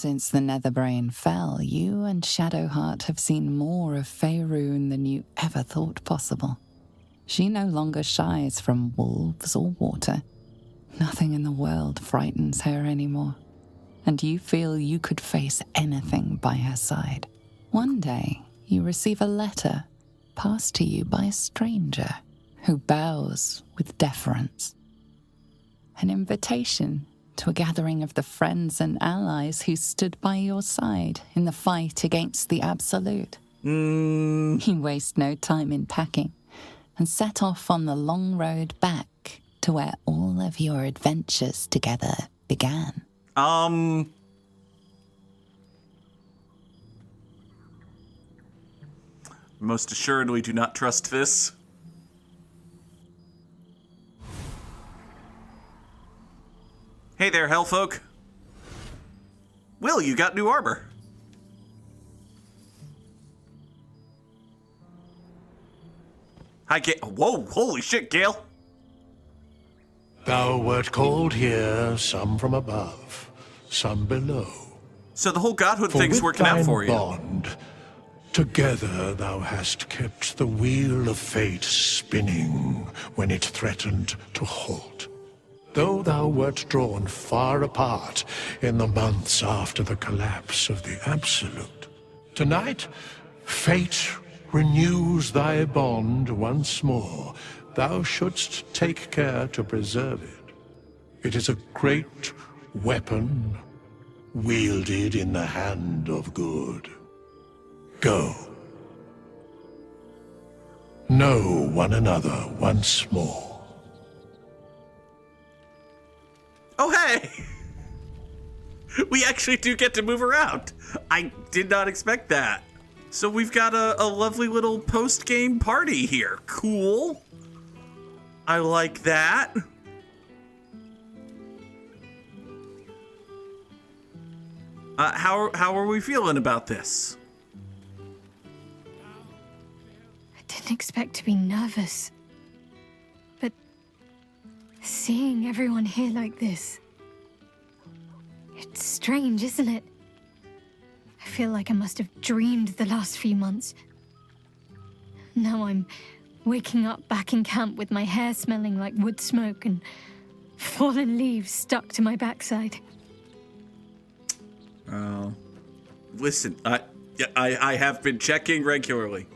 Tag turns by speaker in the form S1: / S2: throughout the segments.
S1: Since the Netherbrain fell, you and Shadowheart have seen more of Faerun than you ever thought possible. She no longer shies from wolves or water. Nothing in the world frightens her anymore. And you feel you could face anything by her side. One day, you receive a letter passed to you by a stranger who bows with deference. An invitation to a gathering of the friends and allies who stood by your side in the fight against the Absolute. You waste no time in packing and set off on the long road back to where all of your adventures together began.
S2: Most assuredly do not trust this. Hey there, hellfolk. Will, you got new armor. Hi, Gale. Whoa, holy shit, Gale.
S3: Thou wert called here, some from above, some below.
S2: So the whole godhood
S3: For
S2: thing's
S3: with
S2: working out
S3: thine
S2: for you.
S3: bond, together thou hast kept the wheel of fate spinning when it threatened to halt. Though thou wert drawn far apart in the months after the collapse of the Absolute, tonight fate renews thy bond once more. Thou shouldst take care to preserve it. It is a great weapon wielded in the hand of good. Go. Know one another once more.
S2: Oh, hey! We actually do get to move around. I did not expect that. So we've got a lovely little post-game party here. Cool. I like that. How are we feeling about this?
S4: I didn't expect to be nervous. But seeing everyone here like this, it's strange, isn't it? I feel like I must have dreamed the last few months. Now I'm waking up back in camp with my hair smelling like wood smoke and fallen leaves stuck to my backside.
S2: Listen, I have been checking regularly.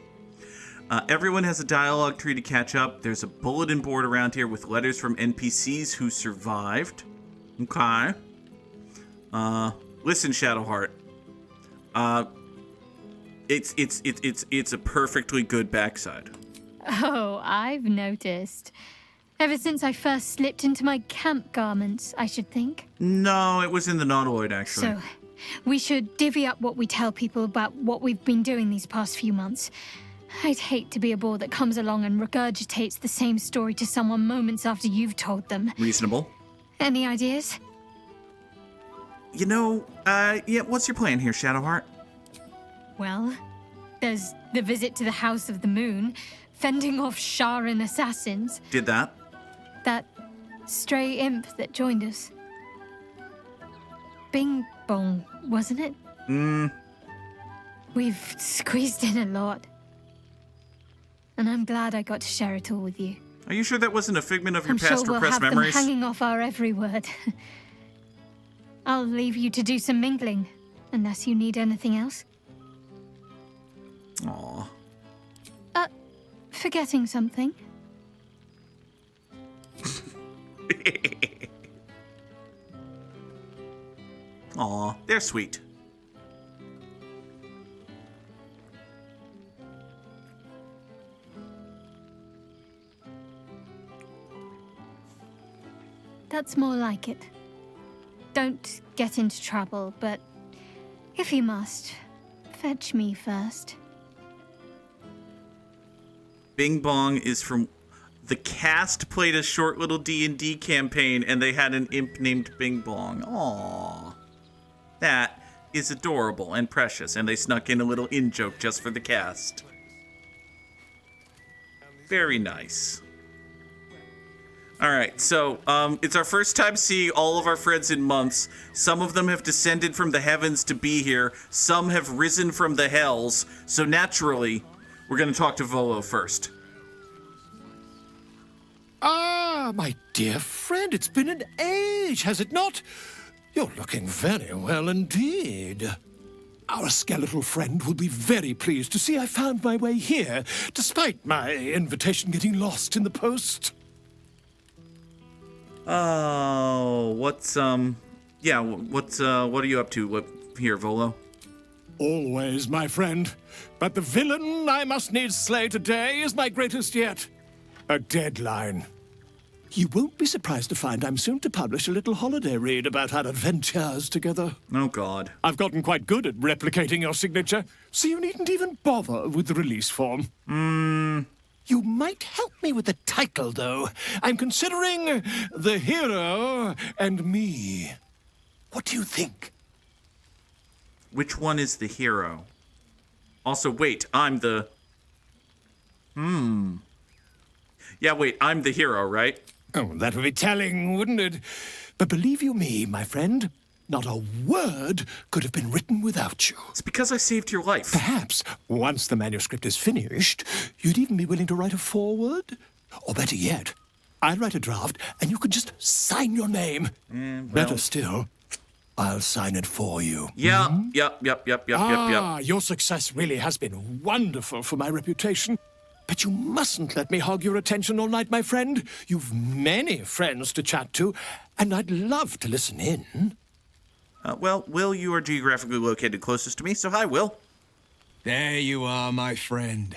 S2: Everyone has a dialogue tree to catch up. There's a bulletin board around here with letters from NPCs who survived. Okay. Listen, Shadowheart. It's a perfectly good backside.
S4: Oh, I've noticed. Ever since I first slipped into my camp garments, I should think.
S2: No, it was in the Nautiloid, actually.
S4: So, we should divvy up what we tell people about what we've been doing these past few months. I'd hate to be a bore that comes along and regurgitates the same story to someone moments after you've told them.
S2: Reasonable.
S4: Any ideas?
S2: You know, yeah, what's your plan here, Shadowheart?
S4: Well, there's the visit to the House of the Moon, fending off Sharan assassins.
S2: Did that?
S4: That stray imp that joined us. Bing Bong, wasn't it? We've squeezed in a lot. And I'm glad I got to share it all with you.
S2: Are you sure that wasn't a figment of your
S4: I'm
S2: past
S4: sure we'll
S2: repressed
S4: have
S2: memories?
S4: them hanging off our every word. I'll leave you to do some mingling, unless you need anything else.
S2: Aw.
S4: Forgetting something?
S2: Aw, they're sweet.
S4: That's more like it. Don't get into trouble, but if you must, fetch me first.
S2: Bing Bong is from... The cast played a short little D&D campaign, and they had an imp named Bing Bong. Aww. That is adorable and precious, and they snuck in a little in-joke just for the cast. Very nice. All right, so it's our first time seeing all of our friends in months. Some of them have descended from the heavens to be here. Some have risen from the hells. So naturally, we're going to talk to Volo first.
S3: Ah, my dear friend, it's been an age, has it not? You're looking very well indeed. Our skeletal friend will be very pleased to see I found my way here, despite my invitation getting lost in the post.
S2: Oh, what are you up to here, Volo?
S3: Always, my friend. But the villain I must needs slay today is my greatest yet. A deadline. You won't be surprised to find I'm soon to publish a little holiday read about our adventures together.
S2: Oh, God.
S3: I've gotten quite good at replicating your signature, so you needn't even bother with the release form. You might help me with the title, though. I'm considering The Hero and Me. What do you think?
S2: Which one is the hero? Also, wait, I'm the... Yeah, wait, I'm the hero, right?
S3: Oh, that would be telling, wouldn't it? But believe you me, my friend, not a word could have been written without you.
S2: It's because I saved your life.
S3: Perhaps, once the manuscript is finished, you'd even be willing to write a foreword? Or better yet, I'll write a draft and you can just sign your name. Better still, I'll sign it for you.
S2: Yeah, yep.
S3: Your success really has been wonderful for my reputation. But you mustn't let me hog your attention all night, my friend. You've many friends to chat to, and I'd love to listen in.
S2: Well, Will, you are geographically located closest to me, so hi, Will.
S5: There you are, my friend.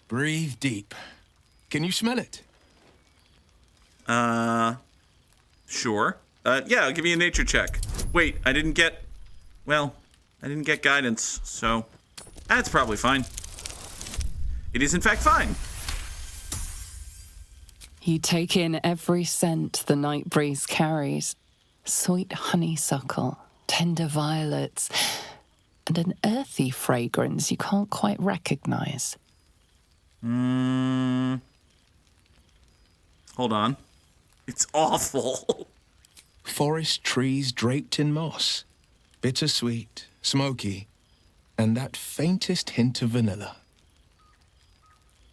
S5: Breathe deep. Can you smell it?
S2: Sure. Yeah, I'll give you a nature check. Wait, I didn't get guidance, so that's probably fine. It is, in fact, fine.
S1: You take in every scent the night breeze carries. Sweet honeysuckle, tender violets, and an earthy fragrance you can't quite recognize.
S2: Hold on. It's awful.
S5: Forest trees draped in moss. Bittersweet, smoky, and that faintest hint of vanilla.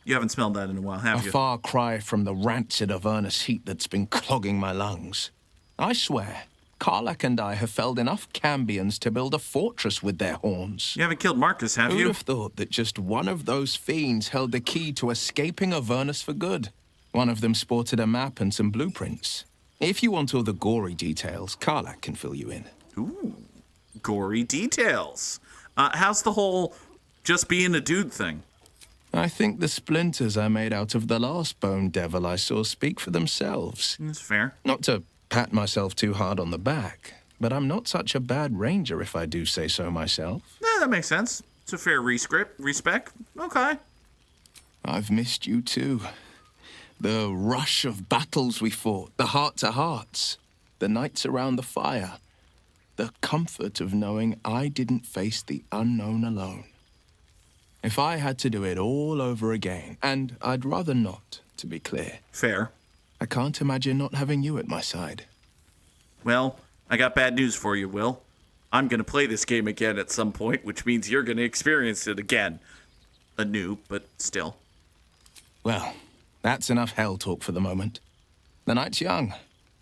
S2: You haven't smelled that in a while, have
S5: A
S2: you?
S5: far cry from the rancid Avernus heat that's been clogging my lungs. I swear, Karlak and I have felled enough cambions to build a fortress with their horns.
S2: You haven't killed Marcus, have
S5: Who'd
S2: you?
S5: have thought that just one of those fiends held the key to escaping Avernus for good? One of them sported a map and some blueprints. If you want all the gory details, Karlak can fill you in.
S2: Ooh, gory details. How's the whole just being a dude thing?
S5: I think the splinters I made out of the last bone devil I saw speak for themselves.
S2: That's fair.
S5: Not to pat myself too hard on the back, but I'm not such a bad ranger if I do say so myself.
S2: Yeah, that makes sense. It's a fair respec. Okay.
S5: I've missed you too. The rush of battles we fought, the heart-to-hearts, the nights around the fire, the comfort of knowing I didn't face the unknown alone. If I had to do it all over again, and I'd rather not, to be clear,
S2: Fair.
S5: I can't imagine not having you at my side.
S2: Well, I got bad news for you, Will. I'm going to play this game again at some point, which means you're going to experience it again. Anew, but still.
S5: Well, that's enough hell talk for the moment. The night's young.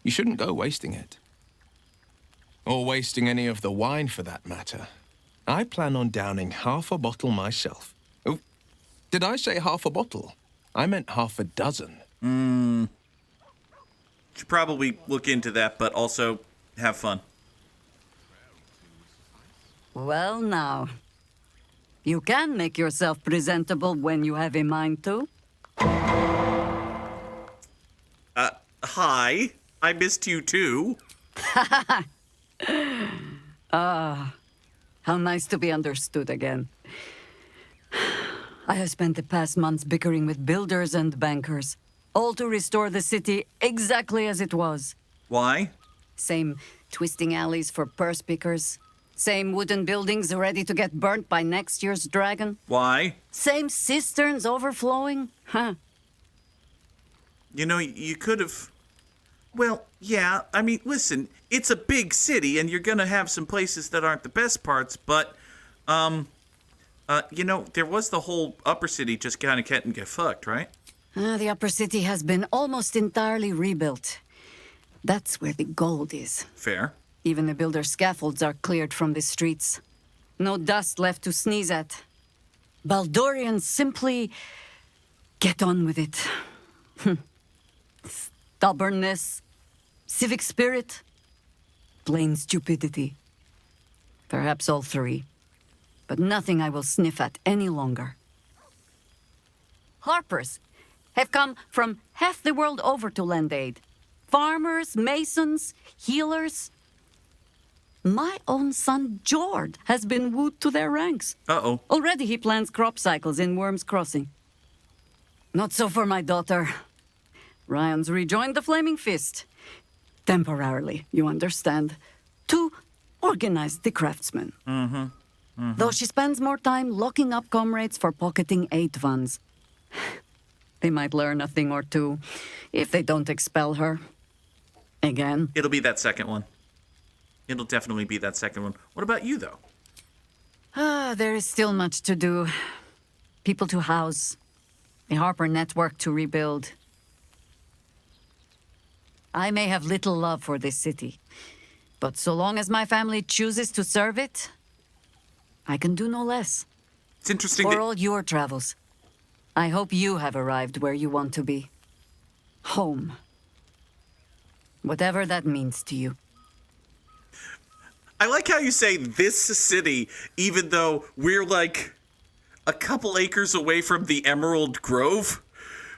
S5: You shouldn't go wasting it. Or wasting any of the wine, for that matter. I plan on downing half a bottle myself. Oh, did I say half a bottle? I meant half a dozen.
S2: Should probably look into that, but also have fun.
S6: Well, now. You can make yourself presentable when you have a mind to.
S2: Hi. I missed you too.
S6: How nice to be understood again. I have spent the past months bickering with builders and bankers, all to restore the city exactly as it was.
S2: Why?
S6: Same twisting alleys for purse pickers. Same wooden buildings ready to get burnt by next year's dragon.
S2: Why?
S6: Same cisterns overflowing. Huh.
S2: You know, you could have... Well, yeah, I mean, listen, it's a big city, and you're gonna have some places that aren't the best parts, but, you know, there was the whole upper city just kind of getting get fucked, right?
S6: The upper city has been almost entirely rebuilt. That's where the gold is.
S2: Fair.
S6: Even the builder's scaffolds are cleared from the streets. No dust left to sneeze at. Baldurians simply get on with it. Stubbornness, civic spirit, plain stupidity. Perhaps all three. But nothing I will sniff at any longer. Harpers have come from half the world over to lend aid. Farmers, masons, healers. My own son, Jord, has been wooed to their ranks.
S2: Uh-oh.
S6: Already he plans crop cycles in Worm's Crossing. Not so for my daughter. Ryan's rejoined the Flaming Fist. Temporarily, you understand. To organize the craftsmen. Though she spends more time locking up comrades for pocketing aid funds. They might learn a thing or two if they don't expel her. Again.
S2: It'll be that second one. It'll definitely be that second one. What about you, though?
S6: There is still much to do. People to house. A Harper network to rebuild. I may have little love for this city, but so long as my family chooses to serve it, I can do no less.
S2: It's interesting
S6: For
S2: that...
S6: all your travels, I hope you have arrived where you want to be. Home. Whatever that means to you.
S2: I like how you say this city, even though we're like a couple acres away from the Emerald Grove,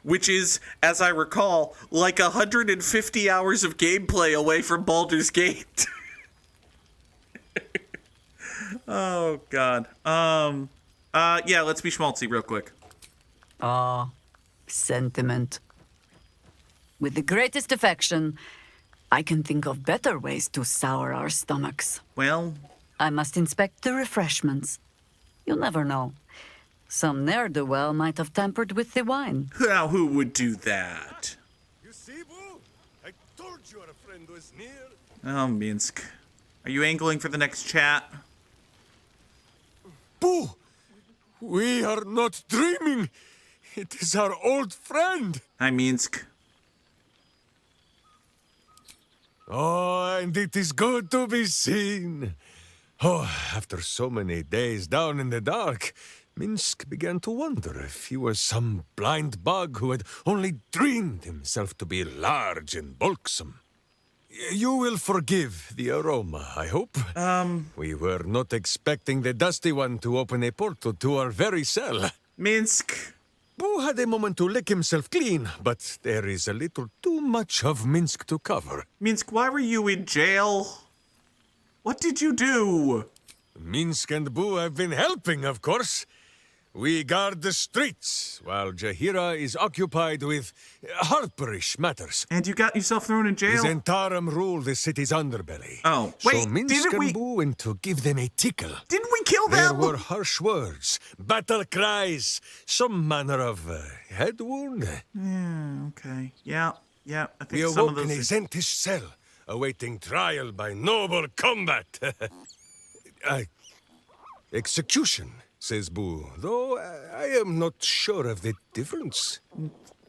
S2: which is, as I recall, like 150 hours of gameplay away from Baldur's Gate. Oh, God. Yeah, let's be schmaltzy real quick.
S6: Sentiment. With the greatest affection, I can think of better ways to sour our stomachs.
S2: Well,
S6: I must inspect the refreshments. You'll never know. Some ne'er-do-well might have tampered with the wine.
S2: now who would do that?
S3: You see, Boo? I told you our friend was near.
S2: Oh, Minsk. Are you angling for the next chat?
S3: Boo! We are not dreaming. It is our old friend.
S2: Hi, Minsk.
S3: Oh, and it is good to be seen. Oh, after so many days down in the dark, Minsk began to wonder if he was some blind bug who had only dreamed himself to be large and bulksome. You will forgive the aroma, I hope. We were not expecting the Dusty One to open a portal to our very cell.
S2: Minsk.
S3: Boo had a moment to lick himself clean, but there is a little too much of Minsk to cover.
S2: Minsk, why were you in jail? What did you do?
S3: Minsk and Boo have been helping, of course. We guard the streets, while Jaheira is occupied with harperish matters.
S2: And you got yourself thrown in jail?
S3: Zentarum rule the city's underbelly.
S2: Oh,
S3: so
S2: wait,
S3: Minsk
S2: didn't
S3: and
S2: we...
S3: Boo went to give them a tickle.
S2: Didn't we kill
S3: There
S2: them?
S3: were harsh words, battle cries, some manner of head wound.
S2: Yeah, okay. Yeah, I think
S3: We
S2: some of
S3: awoke in a
S2: those...
S3: Zentish cell, awaiting trial by noble combat. Execution, says Boo, though I am not sure of the difference.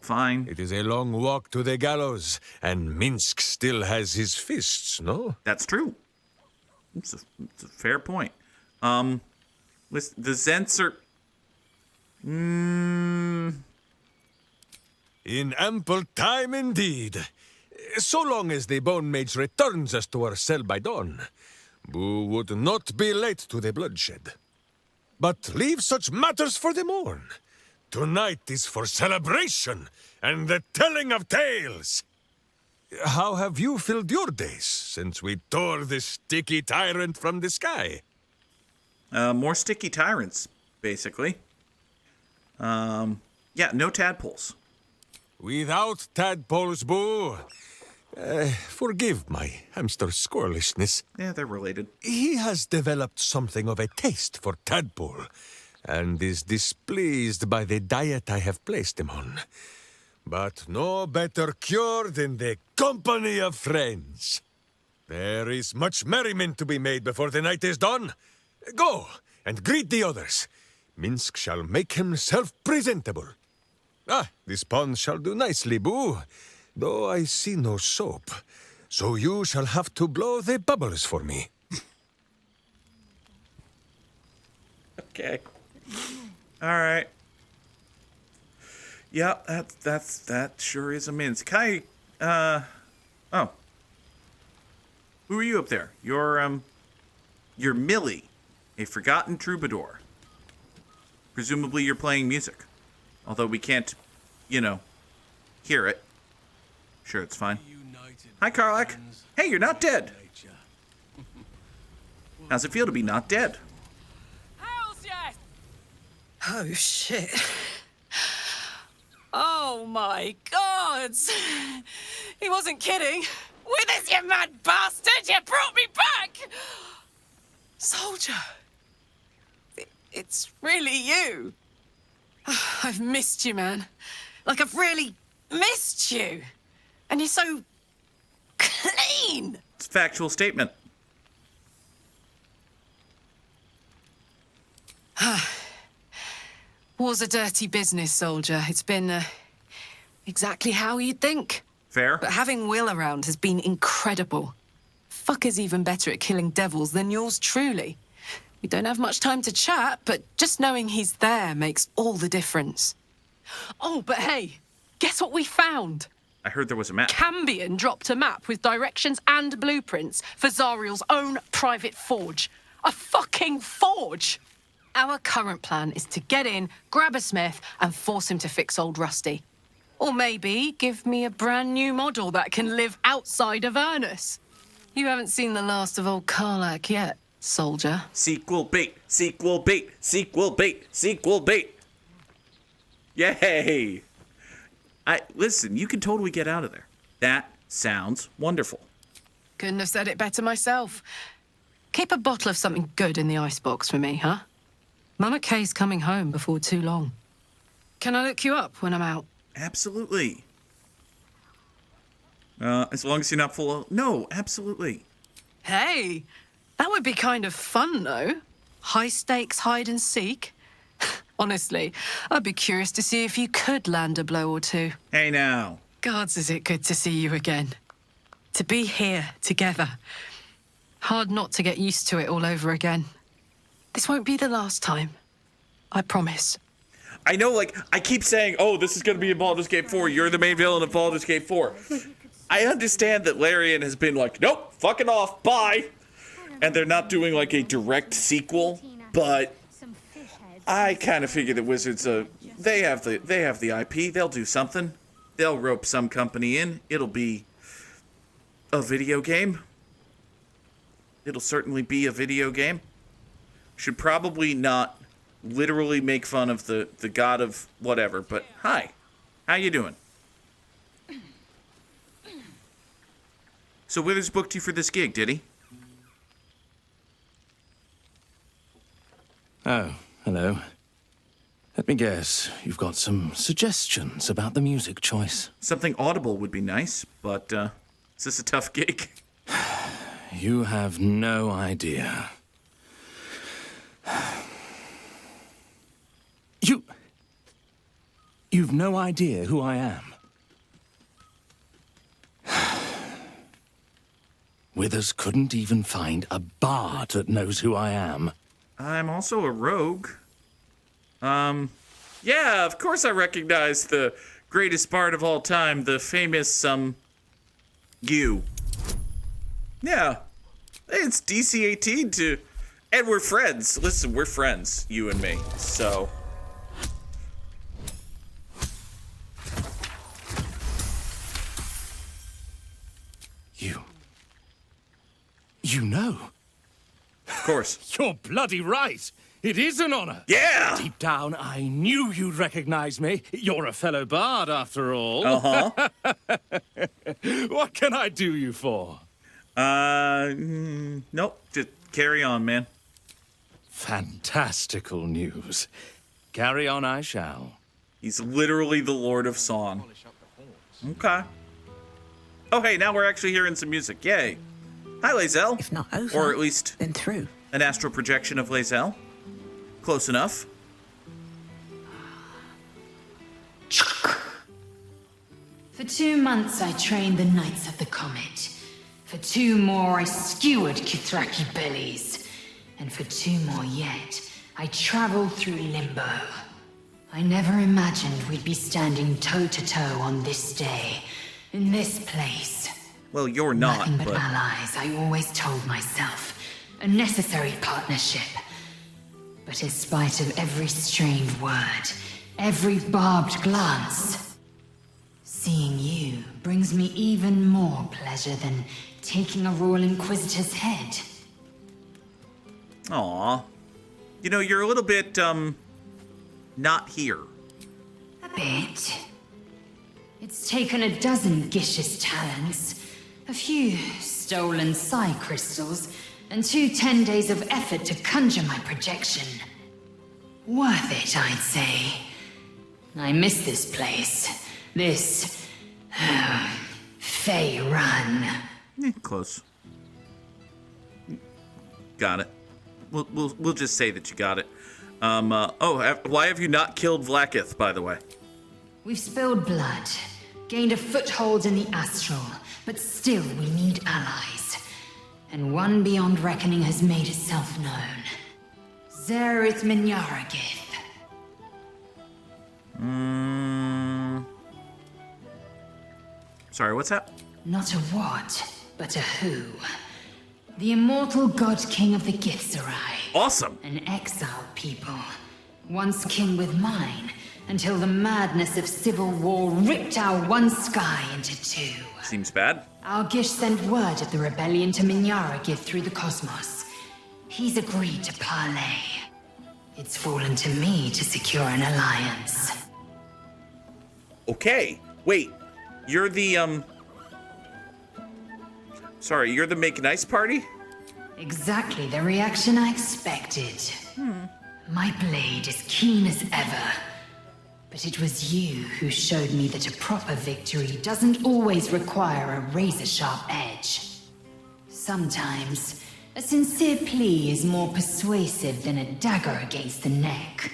S2: Fine.
S3: It is a long walk to the gallows, and Minsk still has his fists, no?
S2: That's true. It's a fair point. The Zents are...
S3: In ample time indeed. So long as the Bone Mage returns us to our cell by dawn, Boo would not be late to the bloodshed. But leave such matters for the morn. Tonight is for celebration and the telling of tales. How have you filled your days since we tore the sticky tyrant from the sky?
S2: More sticky tyrants, basically. Yeah, no tadpoles.
S3: Without tadpoles, Boo. Forgive my hamster squirrelishness.
S2: Yeah, they're related.
S3: He has developed something of a taste for tadpole, and is displeased by the diet I have placed him on.
S7: but no better cure than the company of friends. There is much merriment to be made before the night is done. Go and greet the others. Minsk shall make himself presentable. Ah, this pond shall do nicely, Boo, though I see no soap. So you shall have to blow the bubbles for me.
S2: Okay. All right. Yeah, that sure is a Minsk. Hi, oh. Who are you up there? You're Millie, a forgotten troubadour. Presumably you're playing music. Although we can't, hear it. Sure, it's fine. Hi, Karlak. Hey, you're not dead. How's it feel to be not dead?
S8: Oh, shit. Oh, my gods. He wasn't kidding. With us, you mad bastard! You brought me back! Soldier. It's really you. I've missed you, man. Like, I've really missed you. And you're so clean.
S2: It's a factual statement.
S8: War's a dirty business, soldier. It's been exactly how you'd think.
S2: Fair.
S8: But having Will around has been incredible. Fucker's even better at killing devils than yours truly. We don't have much time to chat, but just knowing he's there makes all the difference. Oh, but hey, guess what we found?
S2: I heard there was a map.
S8: Cambion dropped a map with directions and blueprints for Zariel's own private forge. A fucking forge! Our current plan is to get in, grab a smith, and force him to fix old Rusty. Or maybe give me a brand new model that can live outside of Ernest. You haven't seen the last of old Karlak yet, soldier.
S2: Sequel bait, sequel bait, sequel bait, sequel bait. Yay! Listen, you can totally get out of there. That sounds wonderful.
S8: Couldn't have said it better myself. Keep a bottle of something good in the icebox for me, huh? Mama Kay's coming home before too long. Can I look you up when I'm out?
S2: Absolutely. As long as you're not full of... No, absolutely.
S8: Hey, that would be kind of fun, though. High stakes hide and seek. Honestly, I'd be curious to see if you could land a blow or two.
S2: Hey, now.
S8: Gods, is it good to see you again. To be here together. Hard not to get used to it all over again. This won't be the last time. I promise.
S2: I know, I keep saying, oh, this is going to be in Baldur's Gate 4. You're the main villain of Baldur's Gate 4. I understand that Larian has been like, nope, fucking off, bye. And they're not doing, a direct sequel, but I kind of figure that Wizards, they have the IP. They'll do something. They'll rope some company in. It'll be a video game. It'll certainly be a video game. Should probably not literally make fun of the god of whatever, but hi. How you doing? So Withers booked you for this gig, did he?
S5: Oh, hello. Let me guess, you've got some suggestions about the music choice.
S2: Something audible would be nice, but is this a tough gig?
S5: You have no idea. You've no idea who I am. Withers couldn't even find a bard that knows who I am.
S2: I'm also a rogue. Yeah, of course I recognize the greatest bard of all time, the famous, you. Yeah. It's DC-18 to... And we're friends. Listen, we're friends, you and me, so...
S5: You know?
S2: Of course.
S5: You're bloody right. It is an honor.
S2: Yeah!
S5: Deep down, I knew you'd recognize me. You're a fellow bard, after all.
S2: Uh-huh.
S5: What can I do you for?
S2: Nope. Just carry on, man.
S5: Fantastical news. Carry on I shall.
S2: He's literally the Lord of Song. Okay. Oh, hey, now we're actually hearing some music. Yay. Hi, Lae'zel.
S9: If not over,
S2: Or at least
S9: then through.
S2: an astral projection of Lae'zel. Close enough.
S1: For 2 months I trained the Knights of the Comet. For 2 more I skewered Kithraki bellies. And for 2 more yet, I traveled through Limbo. I never imagined we'd be standing toe-to-toe on this day, in this place.
S2: Well, you're not,
S1: Nothing but
S2: but...
S1: allies, I always told myself. A necessary partnership. But in spite of every strained word, every barbed glance, seeing you brings me even more pleasure than taking a Royal Inquisitor's head.
S2: Aw. You know, you're a little bit, not here.
S1: A bit. It's taken a dozen Gish's talents, a few stolen psi crystals, and 2 10 days of effort to conjure my projection. Worth it, I'd say. I miss this place. This... Fey Run.
S2: Close. Got it. We'll just say that you got it. Why have you not killed Vlaakith, by the way?
S1: We've spilled blood, gained a foothold in the astral, but still we need allies. And one beyond reckoning has made itself known. Zerith Minyaragith.
S2: Sorry, what's that?
S1: Not a what, but a who. The immortal god king of the Githzerai.
S2: Awesome!
S1: An exiled people. Once kin with mine, until the madness of civil war ripped our one sky into 2.
S2: Seems bad.
S1: Our Gish sent word of the rebellion to Minyaragith through the cosmos. He's agreed to parley. It's fallen to me to secure an alliance.
S2: Okay. Wait. You're the, Sorry, you're the Make Nice party?
S1: Exactly the reaction I expected. My blade is keen as ever. But it was you who showed me that a proper victory doesn't always require a razor-sharp edge. Sometimes, a sincere plea is more persuasive than a dagger against the neck.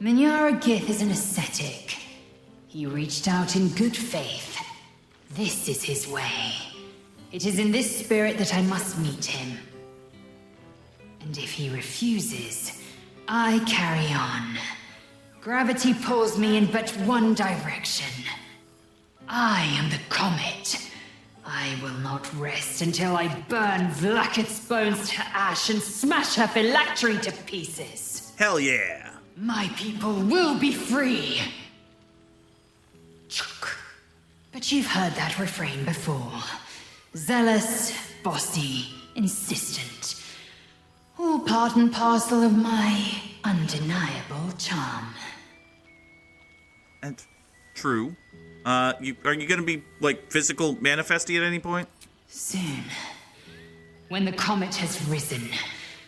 S1: Minyaragith is an ascetic. He reached out in good faith. This is his way. It is in this spirit that I must meet him. And if he refuses, I carry on. Gravity pulls me in but one direction. I am the comet. I will not rest until I burn Vlaakith's bones to ash and smash her phylactery to pieces.
S2: Hell yeah.
S1: My people will be free. But you've heard that refrain before. Zealous, bossy, insistent. All part and parcel of my undeniable charm.
S2: And true. Are you gonna be, like, physical manifesting at any point?
S1: Soon. When the comet has risen.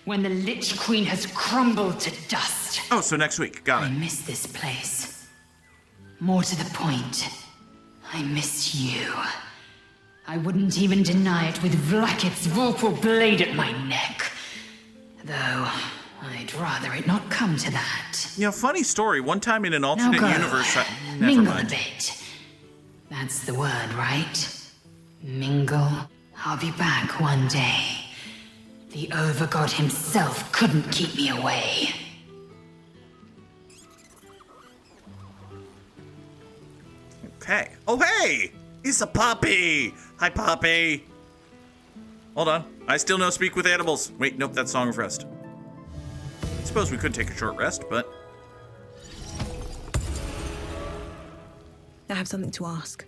S1: When the Lich Queen has crumbled to dust.
S2: Oh, so next week. Got
S1: I
S2: it.
S1: miss this place. More to the point, I miss you. I wouldn't even deny it with Vlaakith's vorpal blade at my neck. Though, I'd rather it not come to that.
S2: You know, funny story. One time in an
S1: Now
S2: alternate
S1: go.
S2: universe, never
S1: Mingle a
S2: mind.
S1: bit. That's the word, right? Mingle. I'll be back one day. The Overgod himself couldn't keep me away.
S2: Okay. Oh, hey! It's a puppy! Hi, puppy! Hold on. I still know Speak with Animals. Wait, nope, that's Song of Rest. I suppose we could take a short rest, but...
S9: I have something to ask.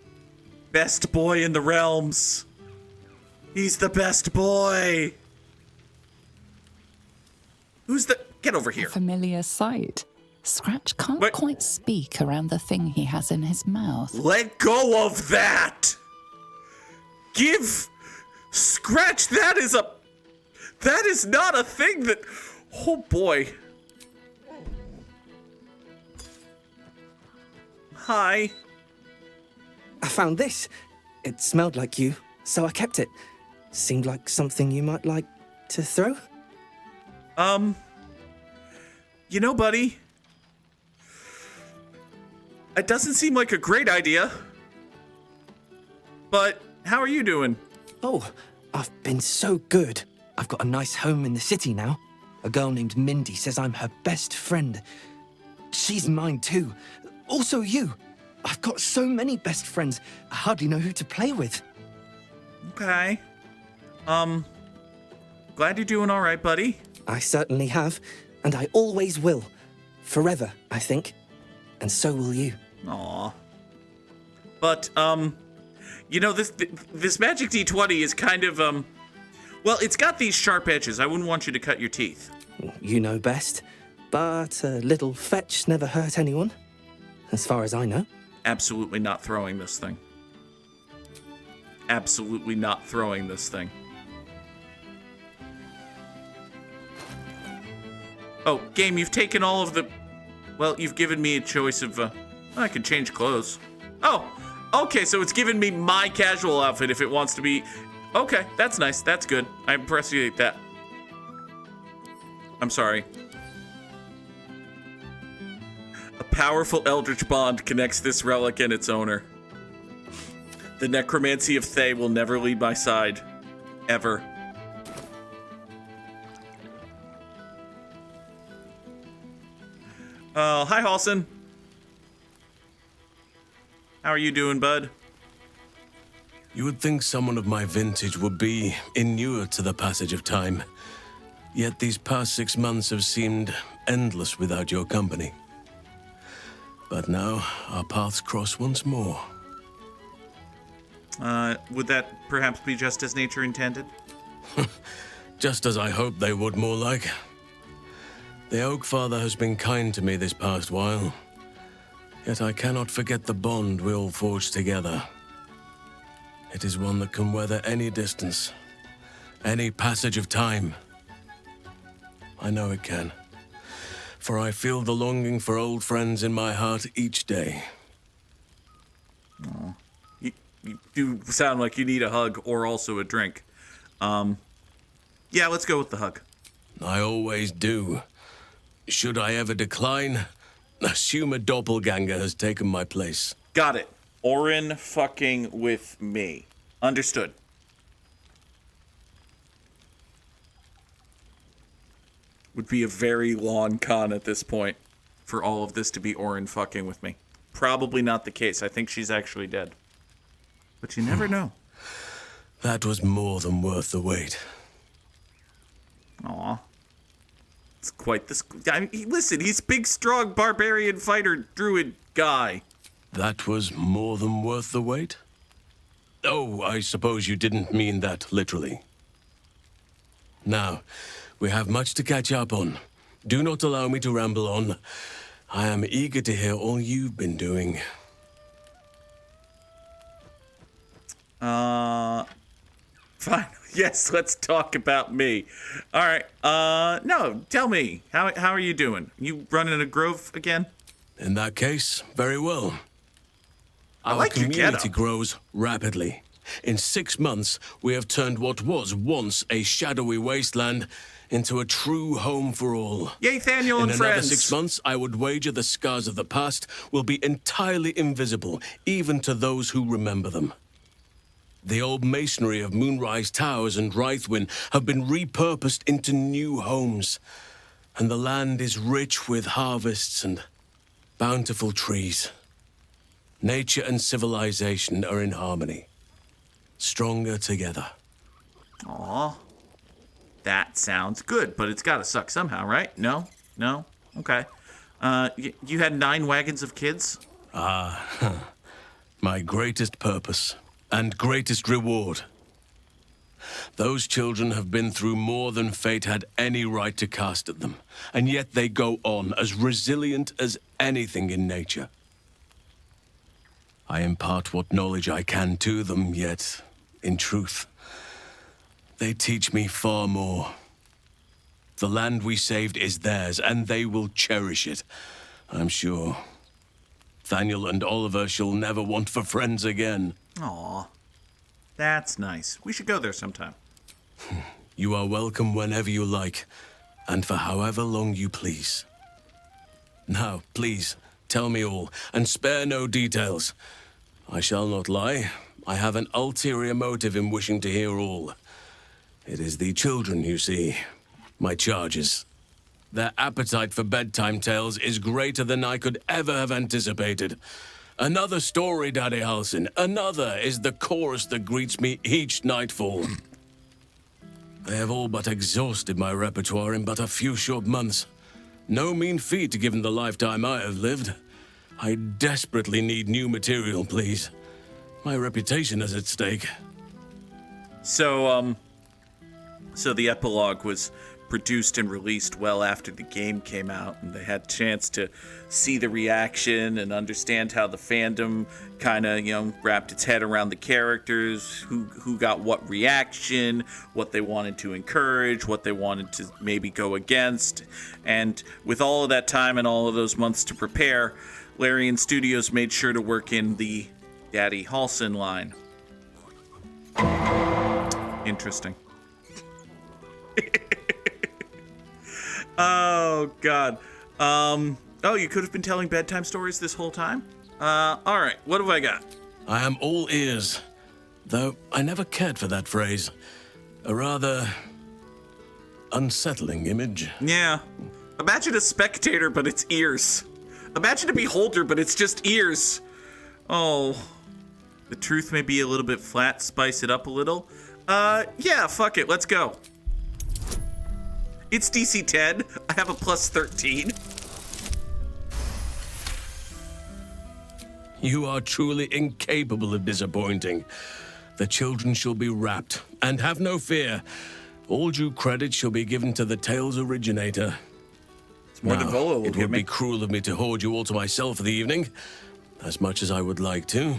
S2: Best boy in the realms! He's the best boy! Who's the... Get over here.
S1: Familiar sight. Scratch can't
S2: Wait.
S1: quite speak around the thing he has in his mouth.
S2: Let go of that! Give... Scratch, that is a... That is not a thing that... Oh, boy. Hi.
S9: I found this. It smelled like you, so I kept it. Seemed like something you might like to throw?
S2: You know, buddy, it doesn't seem like a great idea. But how are you doing?
S9: Oh, I've been so good. I've got a nice home in the city now. A girl named Mindy says I'm her best friend. She's mine too. Also you. I've got so many best friends, I hardly know who to play with.
S2: Okay. Glad you're doing all right, buddy.
S9: I certainly have, and I always will. Forever, I think. And so will you.
S2: Aw. But, you know, this magic D20 is kind of, well, it's got these sharp edges. I wouldn't want you to cut your teeth.
S9: You know best, but a little fetch never hurt anyone, as far as I know.
S2: Absolutely not throwing this thing. Absolutely not throwing this thing. Oh, game, you've taken all of the... Well, you've given me a choice of, I could change clothes. Oh, okay, so it's given me my casual outfit if it wants to be... Okay, that's nice, that's good. I appreciate that. I'm sorry. A powerful eldritch bond connects this relic and its owner. The necromancy of Thay will never leave my side. Ever. Oh, hi, Halson. How are you doing, bud?
S10: You would think someone of my vintage would be inured to the passage of time. Yet these past 6 months have seemed endless without your company. But now, our paths cross once more.
S2: Would that perhaps be just as nature intended?
S10: Just as I hoped they would, more like. The Oak Father has been kind to me this past while. Yet I cannot forget the bond we all forged together. It is one that can weather any distance, any passage of time. I know it can, for I feel the longing for old friends in my heart each day.
S2: Aww. You do sound like you need a hug or also a drink. Yeah, let's go with the hug.
S10: I always do. Should I ever decline, assume a doppelganger has taken my place.
S2: Got it. Orin fucking with me. Understood. Would be a very long con at this point for all of this to be Orin fucking with me. Probably not the case. I think she's actually dead. But you never know.
S10: That was more than worth the wait.
S2: Aw. It's quite this... I mean, listen, he's big, strong, barbarian fighter, druid guy.
S10: That was more than worth the wait? Oh, I suppose you didn't mean that literally. Now, we have much to catch up on. Do not allow me to ramble on. I am eager to hear all you've been doing.
S2: Fine. Yes, let's talk about me. All right. No, tell me. How are you doing? You running a grove again?
S10: In that case, very well. Our
S2: like your
S10: community
S2: getup.
S10: grows rapidly. In 6 months, we have turned what was once a shadowy wasteland into a true home for all.
S2: Yay, Thaniel and
S10: In
S2: friends.
S10: another 6 months, I would wager the scars of the past will be entirely invisible, even to those who remember them. The old masonry of Moonrise Towers and Rythwin have been repurposed into new homes, and the land is rich with harvests and bountiful trees. Nature and civilization are in harmony, stronger together.
S2: Aw. That sounds good, but it's gotta suck somehow, right? No? No? Okay. You had 9 wagons of kids?
S10: My greatest purpose and greatest reward. Those children have been through more than fate had any right to cast at them, and yet they go on as resilient as anything in nature. I impart what knowledge I can to them, yet, in truth, they teach me far more. The land we saved is theirs, and they will cherish it, I'm sure. Nathaniel and Oliver shall never want for friends again.
S2: Aw, that's nice. We should go there sometime.
S10: You are welcome whenever you like, and for however long you please. Now, please, tell me all, and spare no details. I shall not lie. I have an ulterior motive in wishing to hear all. It is the children, you see, my charges. Their appetite for bedtime tales is greater than I could ever have anticipated. Another story, Daddy Halsin. Another is the chorus that greets me each nightfall. They have all but exhausted my repertoire in but a few short months. No mean feat given the lifetime I have lived. I desperately need new material, please. My reputation is at stake.
S2: So the epilogue was produced and released well after the game came out, and they had a chance to see the reaction and understand how the fandom kind of, wrapped its head around the characters, who got what reaction, what they wanted to encourage, what they wanted to maybe go against. And with all of that time and all of those months to prepare, Larian Studios made sure to work in the Daddy Halsin line. Interesting. Oh, God. You could have been telling bedtime stories this whole time? All right, what have I got?
S10: I am all ears. Though I never cared for that phrase. A rather unsettling image.
S2: Yeah. Imagine a spectator, but it's ears. Imagine a beholder, but it's just ears. Oh. The truth may be a little bit flat, spice it up a little. Yeah, fuck it, let's go. It's DC 10. I have a plus 13.
S10: You are truly incapable of disappointing. The children shall be wrapped, and have no fear. All due credit shall be given to the tale's originator.
S2: It's more than Volo will
S10: it
S2: give
S10: would
S2: me.
S10: be cruel of me to hoard you all to myself for the evening, as much as I would like to.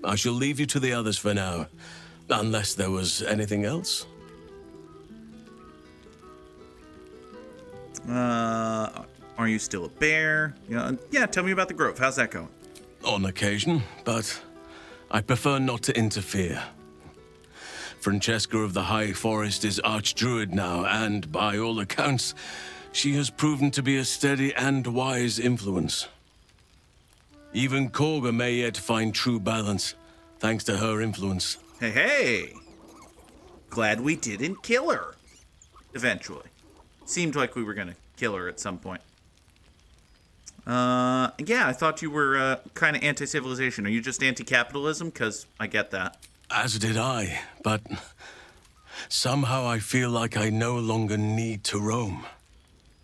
S10: I shall leave you to the others for now, unless there was anything else.
S2: Are you still a bear? Yeah, tell me about the Grove. How's that going?
S10: On occasion, but I prefer not to interfere. Francesca of the High Forest is Archdruid now, and by all accounts, she has proven to be a steady and wise influence. Even Korga may yet find true balance, thanks to her influence.
S2: Hey. Glad we didn't kill her. Eventually. Seemed like we were gonna kill her at some point. Yeah, I thought you were kind of anti-civilization. Are you just anti-capitalism? Because I get that.
S10: As did I, but somehow I feel like I no longer need to roam.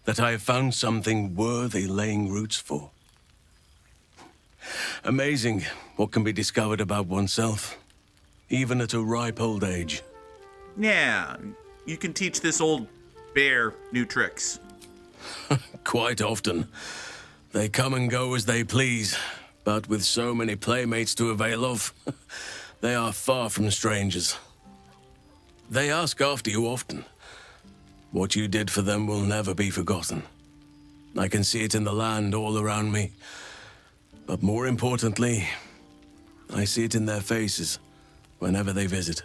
S10: That I have found something worthy laying roots for. Amazing what can be discovered about oneself, even at a ripe old age.
S2: Yeah, you can teach this old bear new tricks.
S10: Quite often. They come and go as they please, but with so many playmates to avail of, they are far from strangers. They ask after you often. What you did for them will never be forgotten. I can see it in the land all around me. But more importantly, I see it in their faces whenever they visit.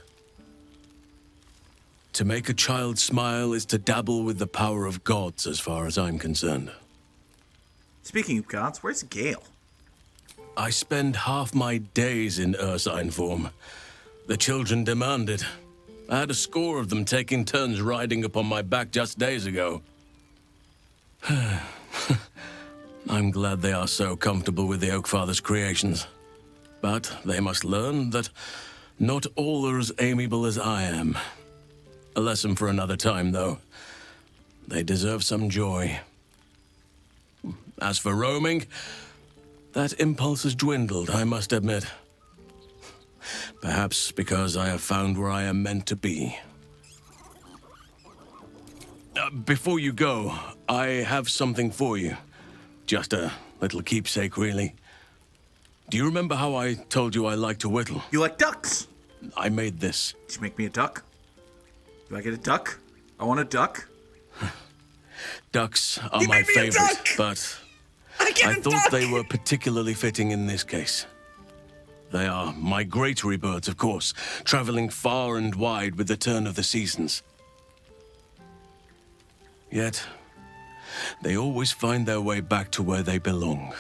S10: To make a child smile is to dabble with the power of gods as far as I'm concerned.
S2: Speaking of gods, where's Gale?
S10: I spend half my days in Ursine form. The children demand it. I had a score of them taking turns riding upon my back just days ago. I'm glad they are so comfortable with the Oakfather's creations. But they must learn that not all are as amiable as I am. A lesson for another time, though. They deserve some joy. As for roaming, that impulse has dwindled, I must admit. Perhaps because I have found where I am meant to be. Before you go, I have something for you. Just a little keepsake, really. Do you remember how I told you I like to whittle?
S2: You like ducks?
S10: I made this.
S2: Did you make me a duck? Do I get a duck? I want a duck.
S10: Ducks are
S2: You
S10: my
S2: made me a
S10: favorite,
S2: duck!
S10: but
S2: I get
S10: I
S2: a
S10: thought
S2: duck!
S10: they were particularly fitting in this case. They are migratory birds, of course, traveling far and wide with the turn of the seasons. Yet, they always find their way back to where they belong.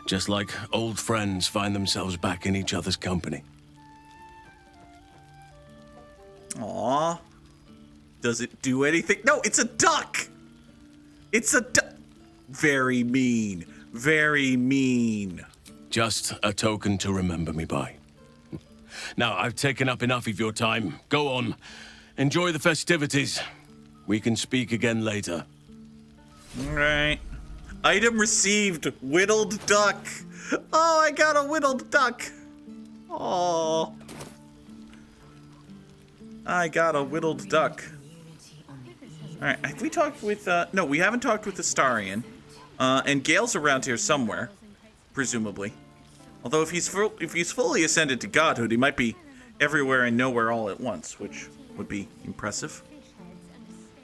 S10: Just like old friends find themselves back in each other's company.
S2: Aw. Does it do anything? No, it's a duck! It's a duck! Very mean. Very mean.
S10: Just a token to remember me by. Now, I've taken up enough of your time. Go on. Enjoy the festivities. We can speak again later.
S2: Alright. Item received. Whittled duck. Oh, I got a whittled duck. Oh. I got a whittled duck. Alright, have we talked with, no, we haven't talked with Astarion. And Gale's around here somewhere. Presumably. Although if he's fully ascended to godhood, he might be everywhere and nowhere all at once, which would be impressive.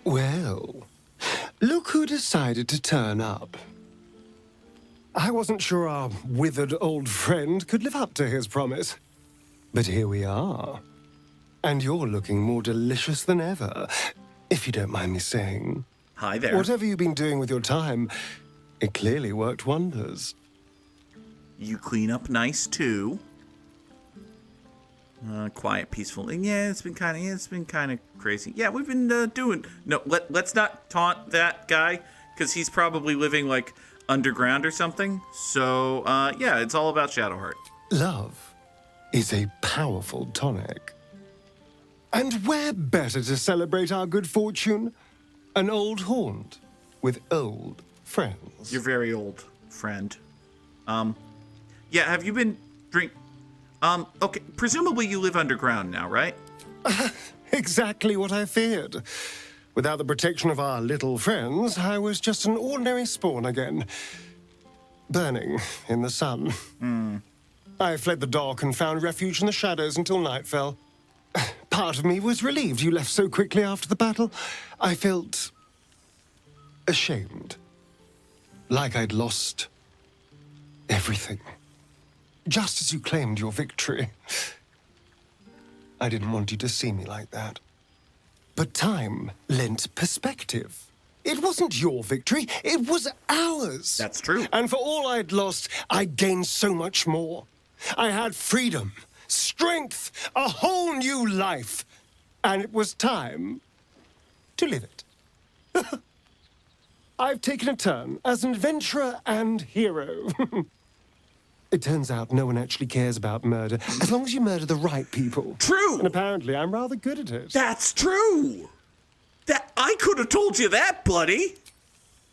S11: Well, look who decided to turn up. I wasn't sure our withered old friend could live up to his promise. But here we are. And you're looking more delicious than ever, if you don't mind me saying.
S2: Hi there.
S11: Whatever you've been doing with your time, it clearly worked wonders.
S2: You clean up nice too. Quiet, peaceful. And yeah, it's been kind of crazy. Yeah, we've been doing. No, let's not taunt that guy because he's probably living like underground or something. So yeah, it's all about Shadowheart.
S11: Love is a powerful tonic. And where better to celebrate our good fortune? An old haunt with old friends.
S2: You're very old, friend. Yeah, have you been okay, presumably you live underground now, right?
S11: Exactly what I feared. Without the protection of our little friends, I was just an ordinary spawn again. Burning in the sun. I fled the dock and found refuge in the shadows until night fell. Part of me was relieved you left so quickly after the battle. I felt ashamed. Like I'd lost everything. Just as you claimed your victory. I didn't want you to see me like that. But time lent perspective. It wasn't your victory, it was ours.
S2: That's true.
S11: And for all I'd lost, I gained so much more. I had freedom, strength, a whole new life. And it was time to live it. I've taken a turn as an adventurer and hero. It turns out no one actually cares about murder, as long as you murder the right people.
S2: True!
S11: And apparently I'm rather good at it.
S2: That's true! That I could have told you that, buddy!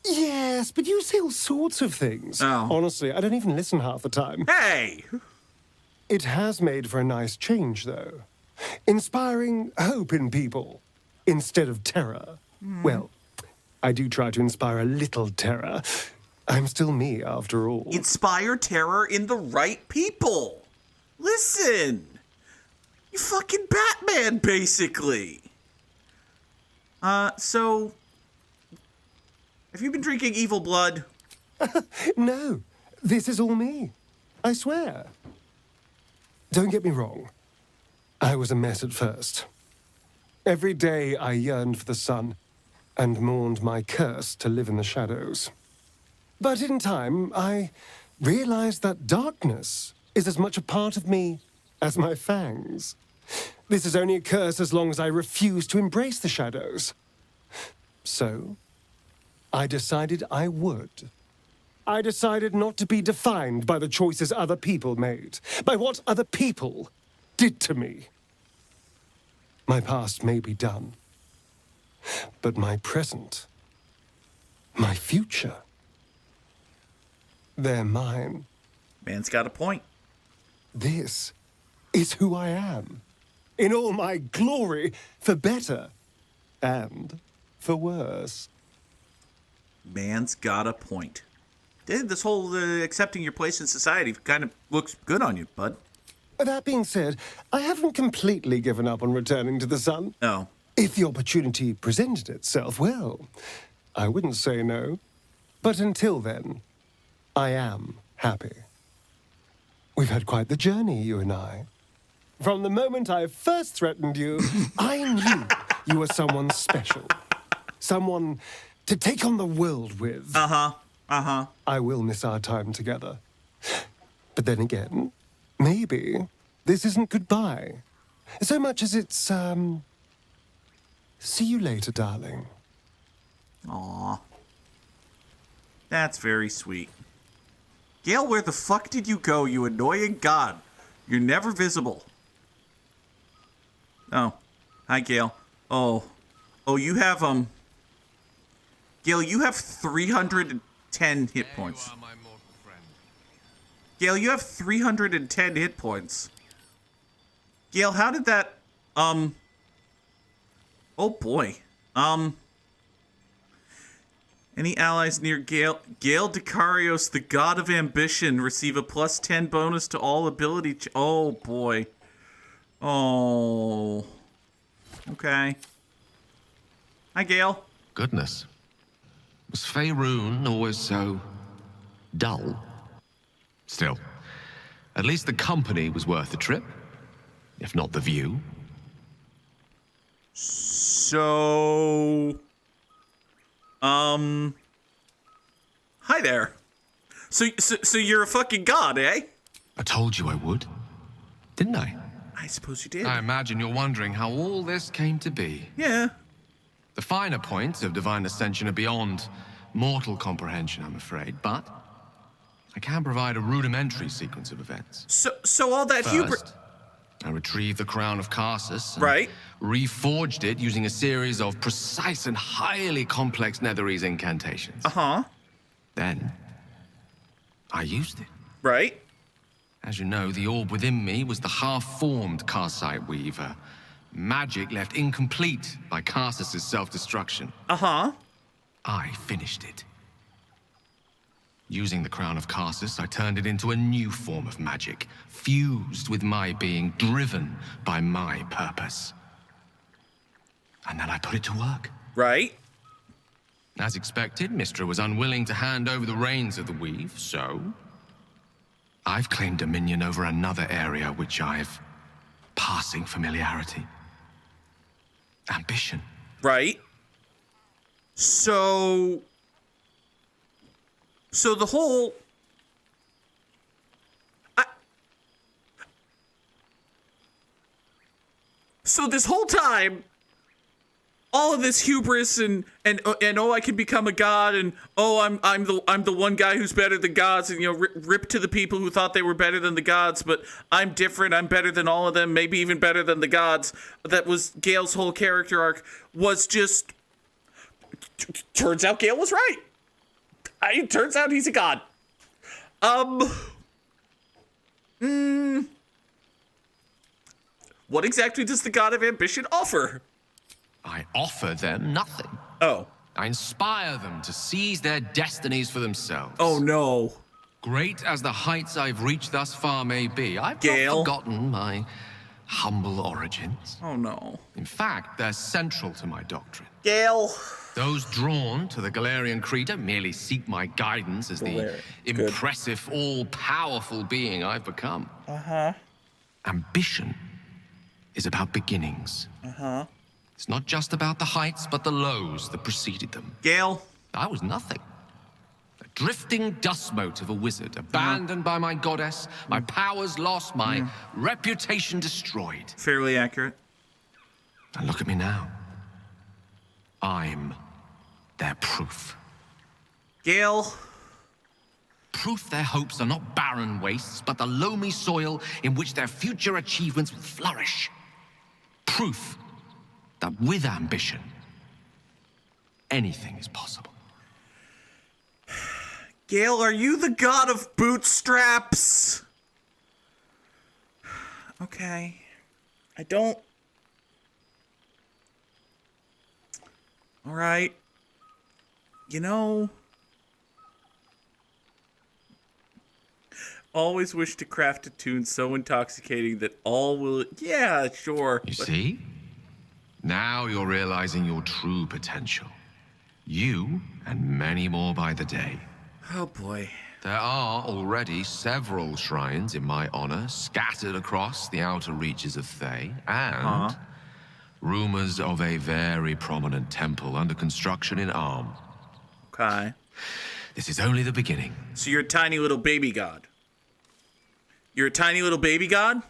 S11: Yes, but you say all sorts of things.
S2: Oh.
S11: Honestly, I don't even listen half the time.
S2: Hey!
S11: It has made for a nice change, though. Inspiring hope in people, instead of terror. Well, I do try to inspire a little terror. I'm still me, after all.
S2: Inspire terror in the right people. Listen. You fucking Batman, basically. So... have you been drinking evil blood?
S11: No, this is all me. I swear. Don't get me wrong. I was a mess at first. Every day I yearned for the sun and mourned my curse to live in the shadows. But in time, I realized that darkness is as much a part of me as my fangs. This is only a curse as long as I refuse to embrace the shadows. So, I decided I would. I decided not to be defined by the choices other people made, by what other people did to me. My past may be done, but my present, my future, they're mine.
S2: Man's got a point.
S11: This is who I am, in all my glory, for better and for worse.
S2: Man's got a point. This whole accepting your place in society kind of looks good on you, bud.
S11: That being said, I haven't completely given up on returning to the sun.
S2: Oh.
S11: If the opportunity presented itself, well, I wouldn't say no. But until then, I am happy. We've had quite the journey, you and I. From the moment I first threatened you, I knew you were someone special. Someone to take on the world with. I will miss our time together. But then again, maybe this isn't goodbye. So much as it's, see you later, darling.
S2: Aw. That's very sweet. Gale, where the fuck did you go, you annoying god? You're never visible. Oh. Hi, Gale. Oh. Oh, you have, Gale, you have 310 hit points. Gale, you have 310 hit points. Gale, how did that, oh boy. Any allies near Gale Dicarios, the god of ambition, receive a +10 bonus to all ability. Oh boy. Oh. Okay. Hi, Gale.
S12: Goodness. Was Faerun always so dull? Still, at least the company was worth the trip, if not the view.
S2: So, hi there. So you're a fucking god, eh?
S12: I told you I would, didn't I?
S2: I suppose you did.
S12: I imagine you're wondering how all this came to be.
S2: Yeah.
S12: The finer points of divine ascension are beyond mortal comprehension, I'm afraid, but I can provide a rudimentary sequence of events.
S2: So all that hubris.
S12: First, I retrieved the crown of Karsus and
S2: right.
S12: reforged it using a series of precise and highly complex Netherese incantations. Then, I used it.
S2: Right.
S12: As you know, the orb within me was the half-formed Karsite Weaver. Magic left incomplete by Karsus' self-destruction. I finished it. Using the crown of Karsus, I turned it into a new form of magic, fused with my being, driven by my purpose. And then I put it to work.
S2: Right.
S12: As expected, Mystra was unwilling to hand over the reins of the weave, so I've claimed dominion over another area which I've passing familiarity. Ambition.
S2: Right. So the whole... So this whole time, all of this hubris and oh, I can become a god, and oh, I'm the one guy who's better than gods, and rip to the people who thought they were better than the gods, but I'm different, I'm better than all of them, maybe even better than the gods. That was Gale's whole character arc, was just... Turns out Gale was right. Turns out he's a god. What exactly does the god of ambition offer?
S12: I offer them nothing.
S2: Oh.
S12: I inspire them to seize their destinies for themselves.
S2: Oh, no.
S12: Great as the heights I've reached thus far may be, I've not forgotten my humble origins.
S2: Oh, no.
S12: In fact, they're central to my doctrine.
S2: Gale.
S12: Those drawn to the Galarian Creator merely seek my guidance as the impressive, all-powerful being I've become. Ambition is about beginnings. It's not just about the heights, but the lows that preceded them.
S2: Gale.
S12: I was nothing. A drifting dust mote of a wizard, abandoned by my goddess, my powers lost, my reputation destroyed.
S2: Fairly accurate.
S12: And look at me now. I'm their proof.
S2: Gale.
S12: Proof their hopes are not barren wastes, but the loamy soil in which their future achievements will flourish. Proof that with ambition, anything is possible.
S2: Gale, are you the god of Bootstraps? Okay. I don't... Alright. Always wish to craft a tune so intoxicating that all will... Yeah, sure.
S12: You see? Now you're realizing your true potential. You, and many more by the day.
S2: Oh, boy.
S12: There are already several shrines in my honor scattered across the outer reaches of Thay, and rumors of a very prominent temple under construction in Arm.
S2: Okay.
S12: This is only the beginning.
S2: So you're a tiny little baby god. You're a tiny little baby god?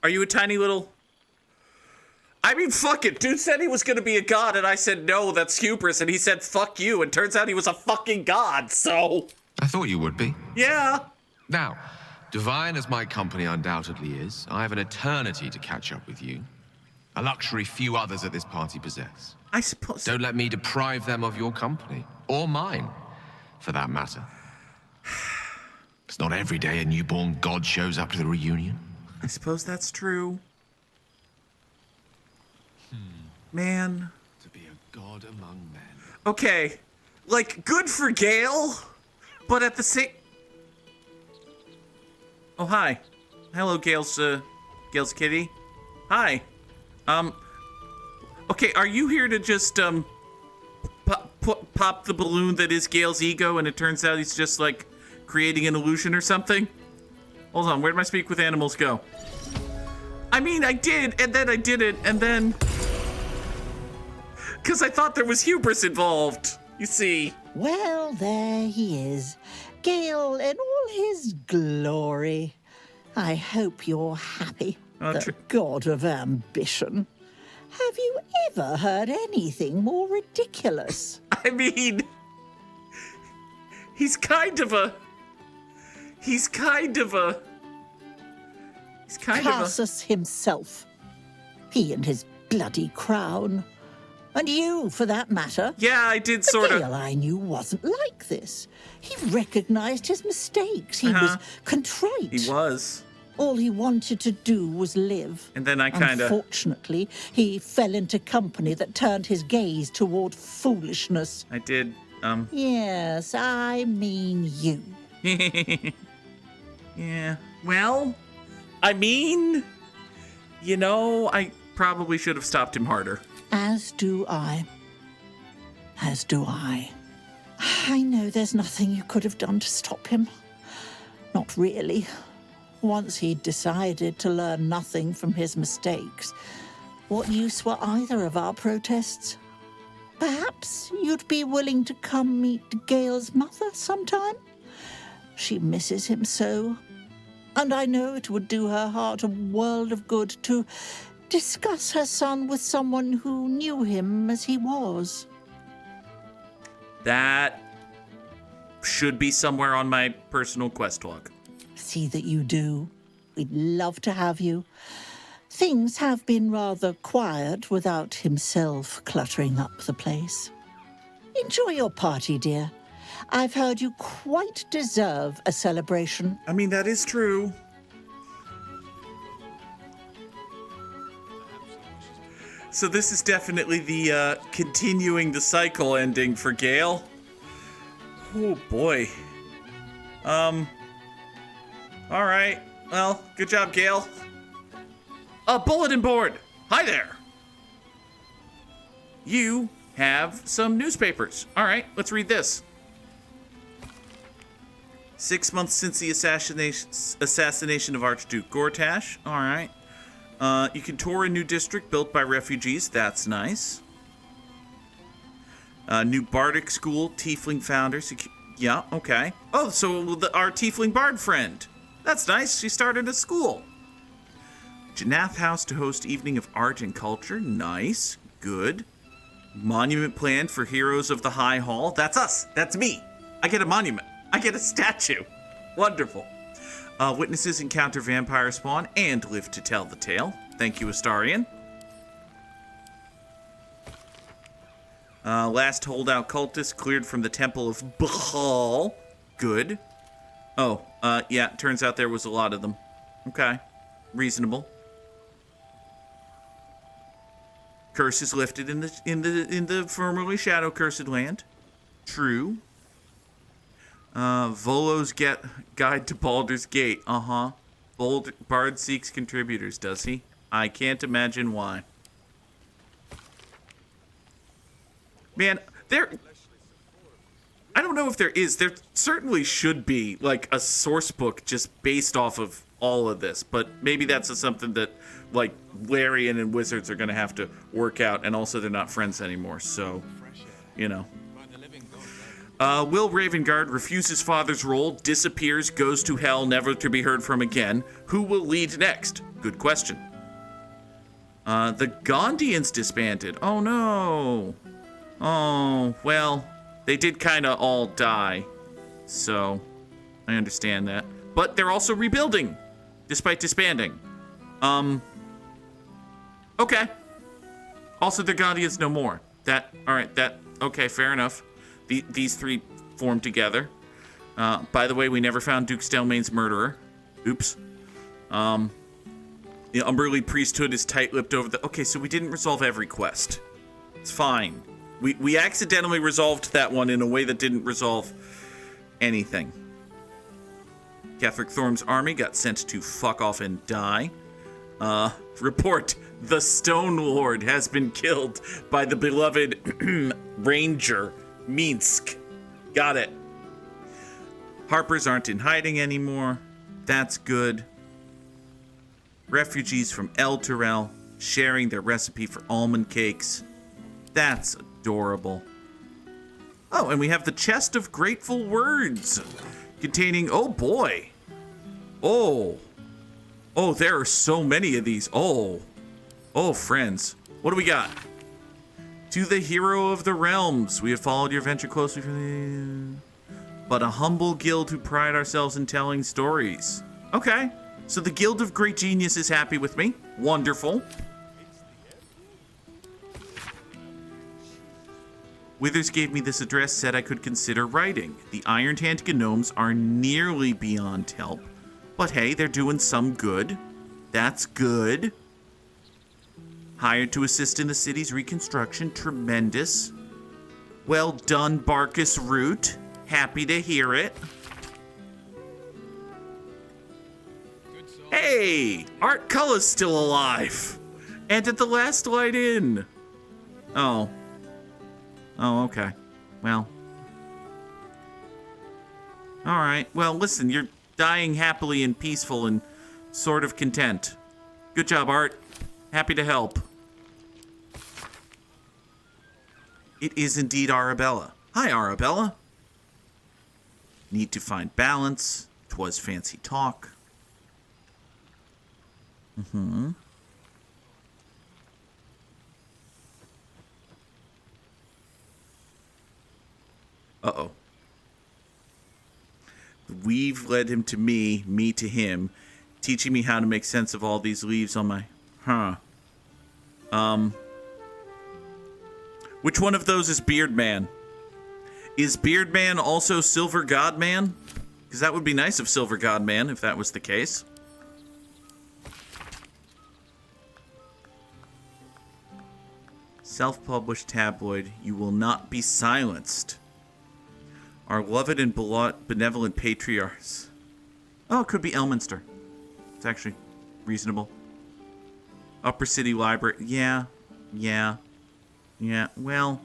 S2: Are you a tiny little... I mean, fuck it. Dude said he was gonna be a god, and I said, no, that's hubris, and he said, fuck you, and turns out he was a fucking god, so...
S12: I thought you would be.
S2: Yeah.
S12: Now, divine as my company undoubtedly is, I have an eternity to catch up with you. A luxury few others at this party possess.
S2: I suppose...
S12: Don't let me deprive them of your company. Or mine, for that matter. It's not every day a newborn god shows up to the reunion.
S2: I suppose that's true. Man.
S12: To be a god among men.
S2: Okay. Like, good for Gale, but at the same... Oh, hi. Hello, Gale's Gale's kitty. Hi. Okay, are you here to just, pop the balloon that is Gale's ego, and it turns out he's just, like, creating an illusion or something? Hold on, where'd my speak with animals go? I mean, I did, and then I didn't, and then... Because I thought there was hubris involved, you see.
S13: Well, there he is. Gale in all his glory. I hope you're happy. The god of ambition. Have you ever heard anything more ridiculous?
S2: I mean... He's kind of a...
S13: Casus himself. He and his bloody crown. And you, for that matter.
S2: Yeah, I did sort of.
S13: Gale I knew wasn't like this. He recognized his mistakes. He was contrite.
S2: He was.
S13: All he wanted to do was live.
S2: And then I kind of...
S13: Unfortunately, he fell into company that turned his gaze toward foolishness.
S2: I did,
S13: Yes, I mean you.
S2: Yeah. Well, I mean... You know, I probably should have stopped him harder.
S13: As do I. As do I. I know there's nothing you could have done to stop him. Not really. Once he'd decided to learn nothing from his mistakes, what use were either of our protests? Perhaps you'd be willing to come meet Gale's mother sometime? She misses him so. And I know it would do her heart a world of good to discuss her son with someone who knew him as he was.
S2: That should be somewhere on my personal quest log.
S13: See that you do. We'd love to have you. Things have been rather quiet without himself cluttering up the place. Enjoy your party, dear. I've heard you quite deserve a celebration.
S2: I mean, that is true. So this is definitely the continuing the cycle ending for Gale. Oh boy. All right. Well, good job, Gale. A bulletin board. Hi there. You have some newspapers. All right, let's read this. 6 months since the assassination of Archduke Gortash. All right. You can tour a new district built by refugees. That's nice. New Bardic school, Tiefling founders. Yeah, okay. Oh, so our Tiefling Bard friend. That's nice. She started a school. Janath House to host evening of art and culture. Nice. Good. Monument planned for heroes of the High Hall. That's us. That's me. I get a monument. I get a statue. Wonderful. Witnesses encounter vampire spawn and live to tell the tale. Thank you, Astarion. Last holdout cultist cleared from the Temple of Baal. Good. Oh, yeah, turns out there was a lot of them. Okay. Reasonable. Curse is lifted in the formerly shadow cursed land. True. Volo's guide to Baldur's Gate. Bard seeks contributors, does he? I can't imagine why. Man, I don't know if there is. There certainly should be, like, a source book just based off of all of this, but maybe that's something that, like, Larian and Wizards are going to have to work out, and also they're not friends anymore, so, you know. Will Ravengard refuses father's role, disappears, goes to hell, never to be heard from again. Who will lead next? Good question. The Gondians disbanded. Oh, no. Oh, well, they did kind of all die, so I understand that. But they're also rebuilding, despite disbanding. Okay. Also, the Gondians no more. Okay, fair enough. These three formed together. By the way, we never found Duke Stelmane's murderer. Oops. The Umberly priesthood is tight-lipped over the... Okay, so we didn't resolve every quest. It's fine. We accidentally resolved that one in a way that didn't resolve anything. Catherick Thorm's army got sent to fuck off and die. Report. The Stone Lord has been killed by the beloved Ranger, Minsk. Got it. Harpers aren't in hiding anymore. That's good. Refugees from El Turel sharing their recipe for almond cakes. That's adorable. Oh, and we have the Chest of Grateful Words containing, oh boy. Oh, there are so many of these. Oh, friends. What do we got? To the hero of the realms, we have followed your venture closely but a humble guild who pride ourselves in telling stories. Okay, so the Guild of Great Genius is happy with me. Wonderful. Withers gave me this address, said I could consider writing. The Iron Hand Gnomes are nearly beyond help, but hey, they're doing some good. That's good. Hired to assist in the city's reconstruction. Tremendous. Well done, Barkus Root. Happy to hear it. Hey, Art Culla's still alive. And at the last light in. Oh, okay. Well. All right. Well, listen, you're dying happily and peaceful and sort of content. Good job, Art. Happy to help. It is indeed Arabella. Hi, Arabella. Need to find balance. 'Twas fancy talk. Uh-oh. The weave led him to me to him, teaching me how to make sense of all these leaves on my... Which one of those is Beardman? Is Beardman also Silver Godman? Because that would be nice of Silver Godman if that was the case. Self-published tabloid, you will not be silenced. Our loved and benevolent patriarchs. Oh, it could be Elminster. It's actually reasonable. Upper City Library. Yeah. Well,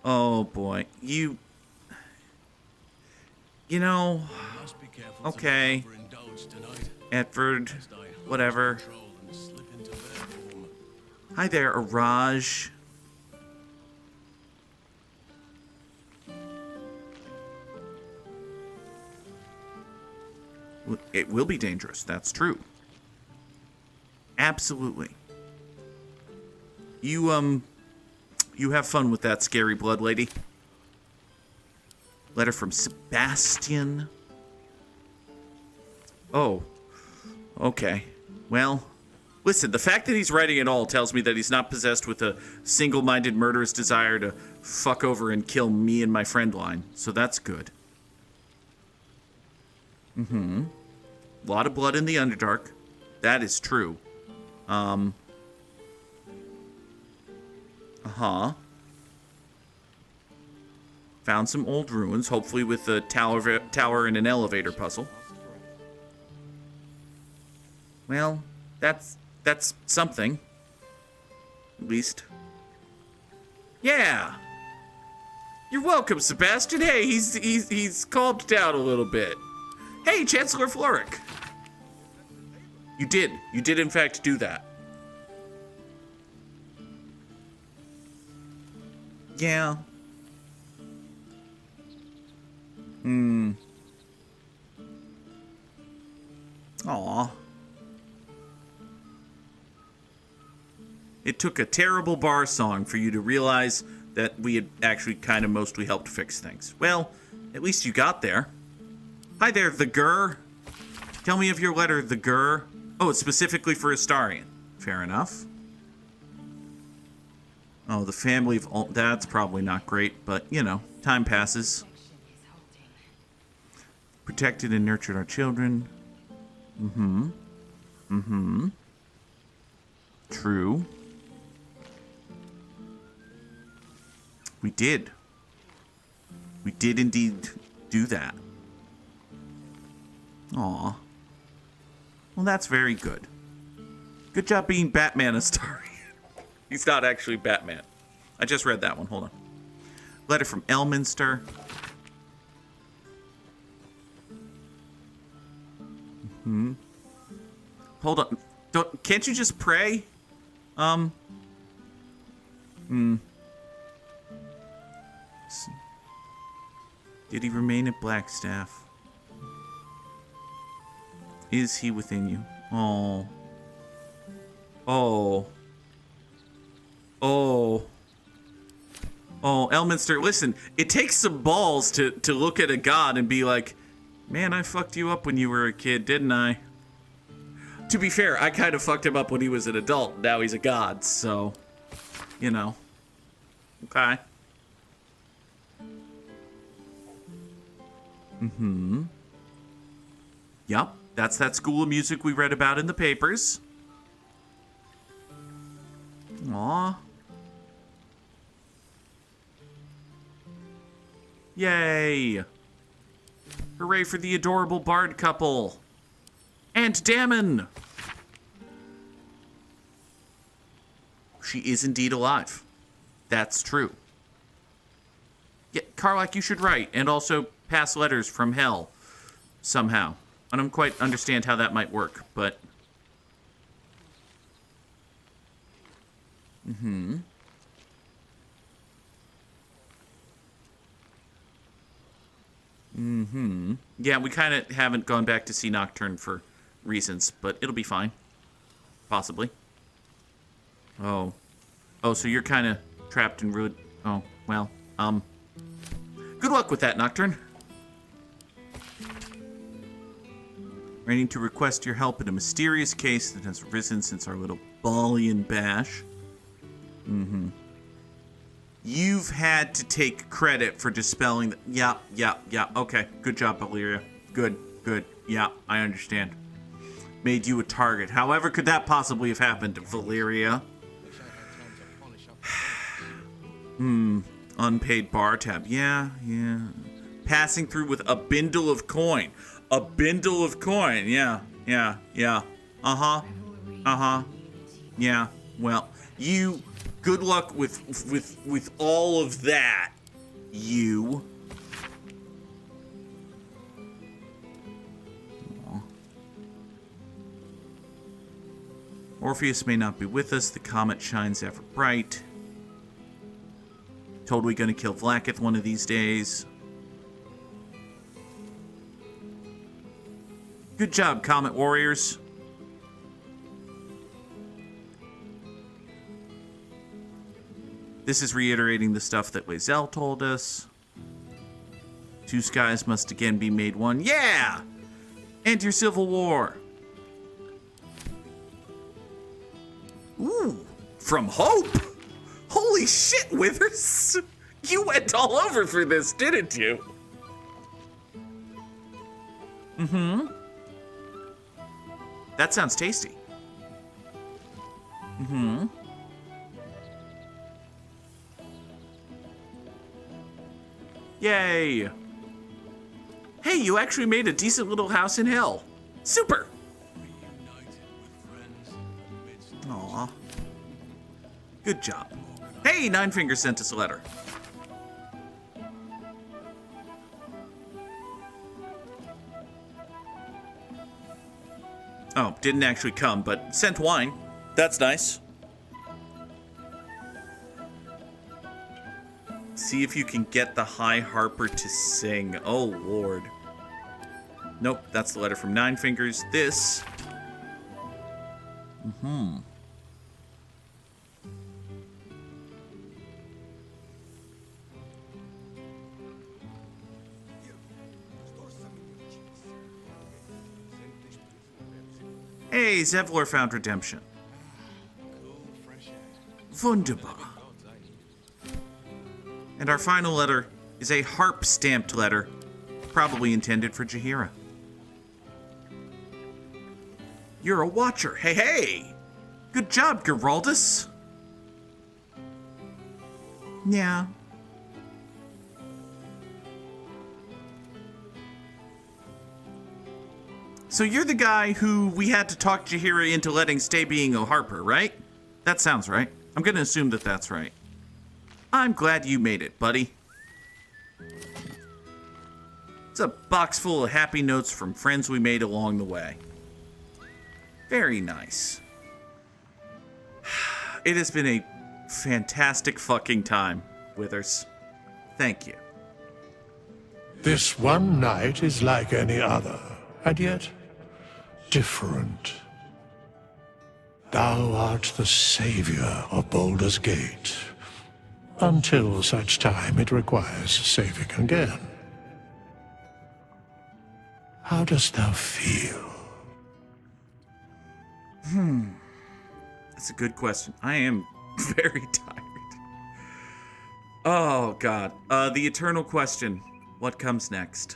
S2: oh boy. You know, okay. Edward, whatever. Hi there, Araj. It will be dangerous, that's true. Absolutely. You have fun with that scary blood lady. Letter from Sebastian. Oh, okay. Well, listen, the fact that he's writing it all tells me that he's not possessed with a single-minded murderous desire to fuck over and kill me and my friend line, so that's good. A lot of blood in the Underdark. That is true. Found some old ruins, hopefully with a tower and an elevator puzzle. Well, that's something. At least. Yeah, You're welcome, Sebastian. Hey, he's calmed down a little bit. Hey, Chancellor Floric. You did in fact do that. Yeah. Aw. It took a terrible bar song for you to realize that we had actually kind of mostly helped fix things. Well, at least you got there. Hi there, the Gur. Tell me of your letter, the Gur. Oh, it's specifically for Astarion. Fair enough. Oh, the family of... That's probably not great, but, you know, time passes. Protected and nurtured our children. True. We did. We did indeed do that. Aw. Well, that's very good. Good job being Batman Astarion. He's not actually Batman. I just read that one. Hold on. Letter from Elminster. Hold on. Can't you just pray? Did he remain at Blackstaff? Is he within you? Oh. Oh. Oh. Oh, Elminster, listen, it takes some balls to look at a god and be like, man, I fucked you up when you were a kid, didn't I? To be fair, I kind of fucked him up when he was an adult. Now he's a god, so, you know. Okay. Yep, that's that school of music we read about in the papers. Aw. Yay! Hooray for the adorable bard couple! And Damon! She is indeed alive. That's true. Yeah, Karlach, you should write, and also pass letters from hell. Somehow. I don't quite understand how that might work, but... Yeah, we kind of haven't gone back to see Nocturne for reasons, but it'll be fine. Possibly. Oh. Oh, so you're kind of trapped in ruin. Oh, well, good luck with that, Nocturne. Waiting to request your help in a mysterious case that has arisen since our little Balian bash. You've had to take credit for dispelling the... Yeah. Okay, good job, Valyria. Good. Yeah, I understand. Made you a target. However could that possibly have happened, Valyria? Unpaid bar tab. Yeah. Passing through with a bindle of coin. A bindle of coin. Yeah. Yeah. Well, you... Good luck with all of that, you. Aww. Orpheus may not be with us. The comet shines ever bright. Totally gonna kill Vlaakith one of these days. Good job, Comet Warriors. This is reiterating the stuff that Lae'zel told us. Two skies must again be made one. Yeah! End your civil war. Ooh, from Hope? Holy shit, Withers! You went all over for this, didn't you? That sounds tasty. Yay! Hey, you actually made a decent little house in hell. Super! Aw. Good job. Hey, Nine Fingers sent us a letter. Oh, didn't actually come, but sent wine. That's nice. See if you can get the High Harper to sing. Oh, Lord. Nope, that's the letter from Nine Fingers. This... Hey, Zevlor found redemption. Wunderbar. And our final letter is a harp-stamped letter, probably intended for Jaheira. You're a watcher. Hey, hey! Good job, Geraldus. Yeah. So you're the guy who we had to talk Jaheira into letting stay being a Harper, right? That sounds right. I'm gonna assume that that's right. I'm glad you made it, buddy. It's a box full of happy notes from friends we made along the way. Very nice. It has been a fantastic fucking time, Withers. Thank you.
S3: This one night is like any other, and yet different. Thou art the savior of Baldur's Gate, until such time it requires saving again. How dost thou feel?
S2: That's a good question. I am very tired. Oh, God. The eternal question. What comes next?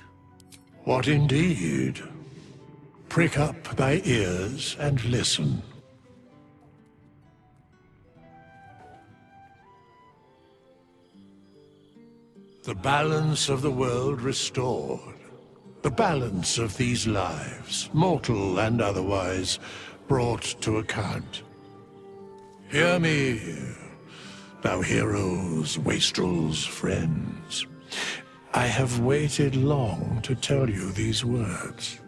S3: What indeed? Prick up thy ears and listen. The balance of the world restored. The balance of these lives, mortal and otherwise, brought to account. Hear me, thou heroes, wastrels, friends. I have waited long to tell you these words.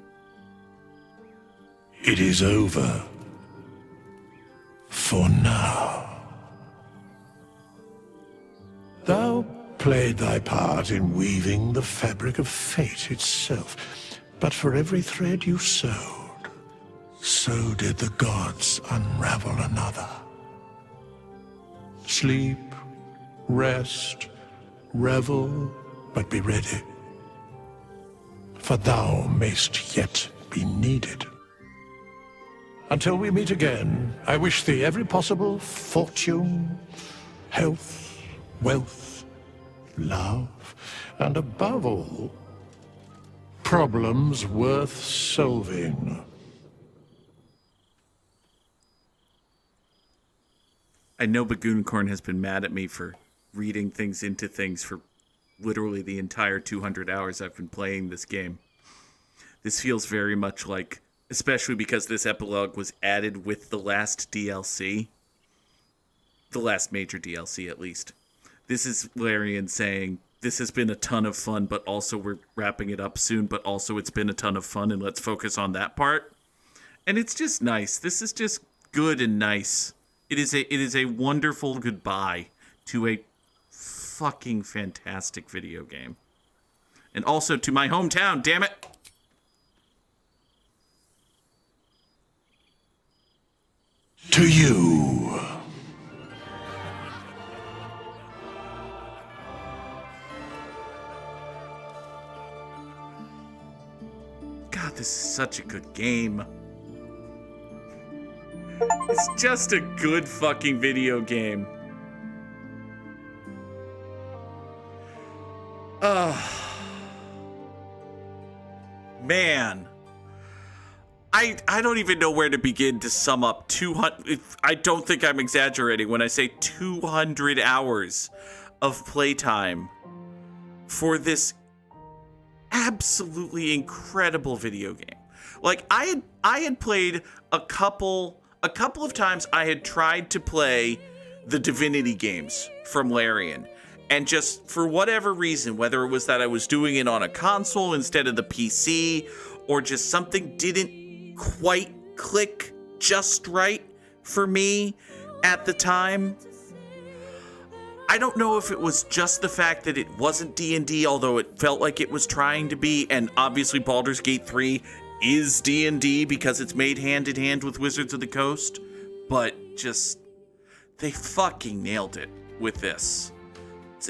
S3: It is over. For now. Thou played thy part in weaving the fabric of fate itself, but for every thread you sewed, so did the gods unravel another. Sleep, rest, revel, but be ready, for thou mayst yet be needed. Until we meet again, I wish thee every possible fortune, health, wealth, love, and above all, problems worth solving.
S2: I know Bagooncorn has been mad at me for reading things into things for literally the entire 200 hours I've been playing this game. This feels very much like, especially because this epilogue was added with the last DLC. The last major DLC, at least. This is Larian saying, this has been a ton of fun, but also we're wrapping it up soon, but also it's been a ton of fun, and let's focus on that part. And it's just nice. This is just good and nice. It is a wonderful goodbye to a fucking fantastic video game. And also to my hometown, damn it!
S3: To you.
S2: God, this is such a good game. It's just a good fucking video game. Man. I don't even know where to begin to sum up 200. I don't think I'm exaggerating when I say 200 hours of playtime for this absolutely incredible video game. Like I had played a couple of times. I had tried to play the Divinity games from Larian, and just for whatever reason, whether it was that I was doing it on a console instead of the PC, or just something didn't quite click just right for me at the time. I don't know if it was just the fact that it wasn't D&D, although it felt like it was trying to be, and obviously Baldur's Gate 3 is D&D because it's made hand in hand with Wizards of the Coast, but just, they fucking nailed it with this. It's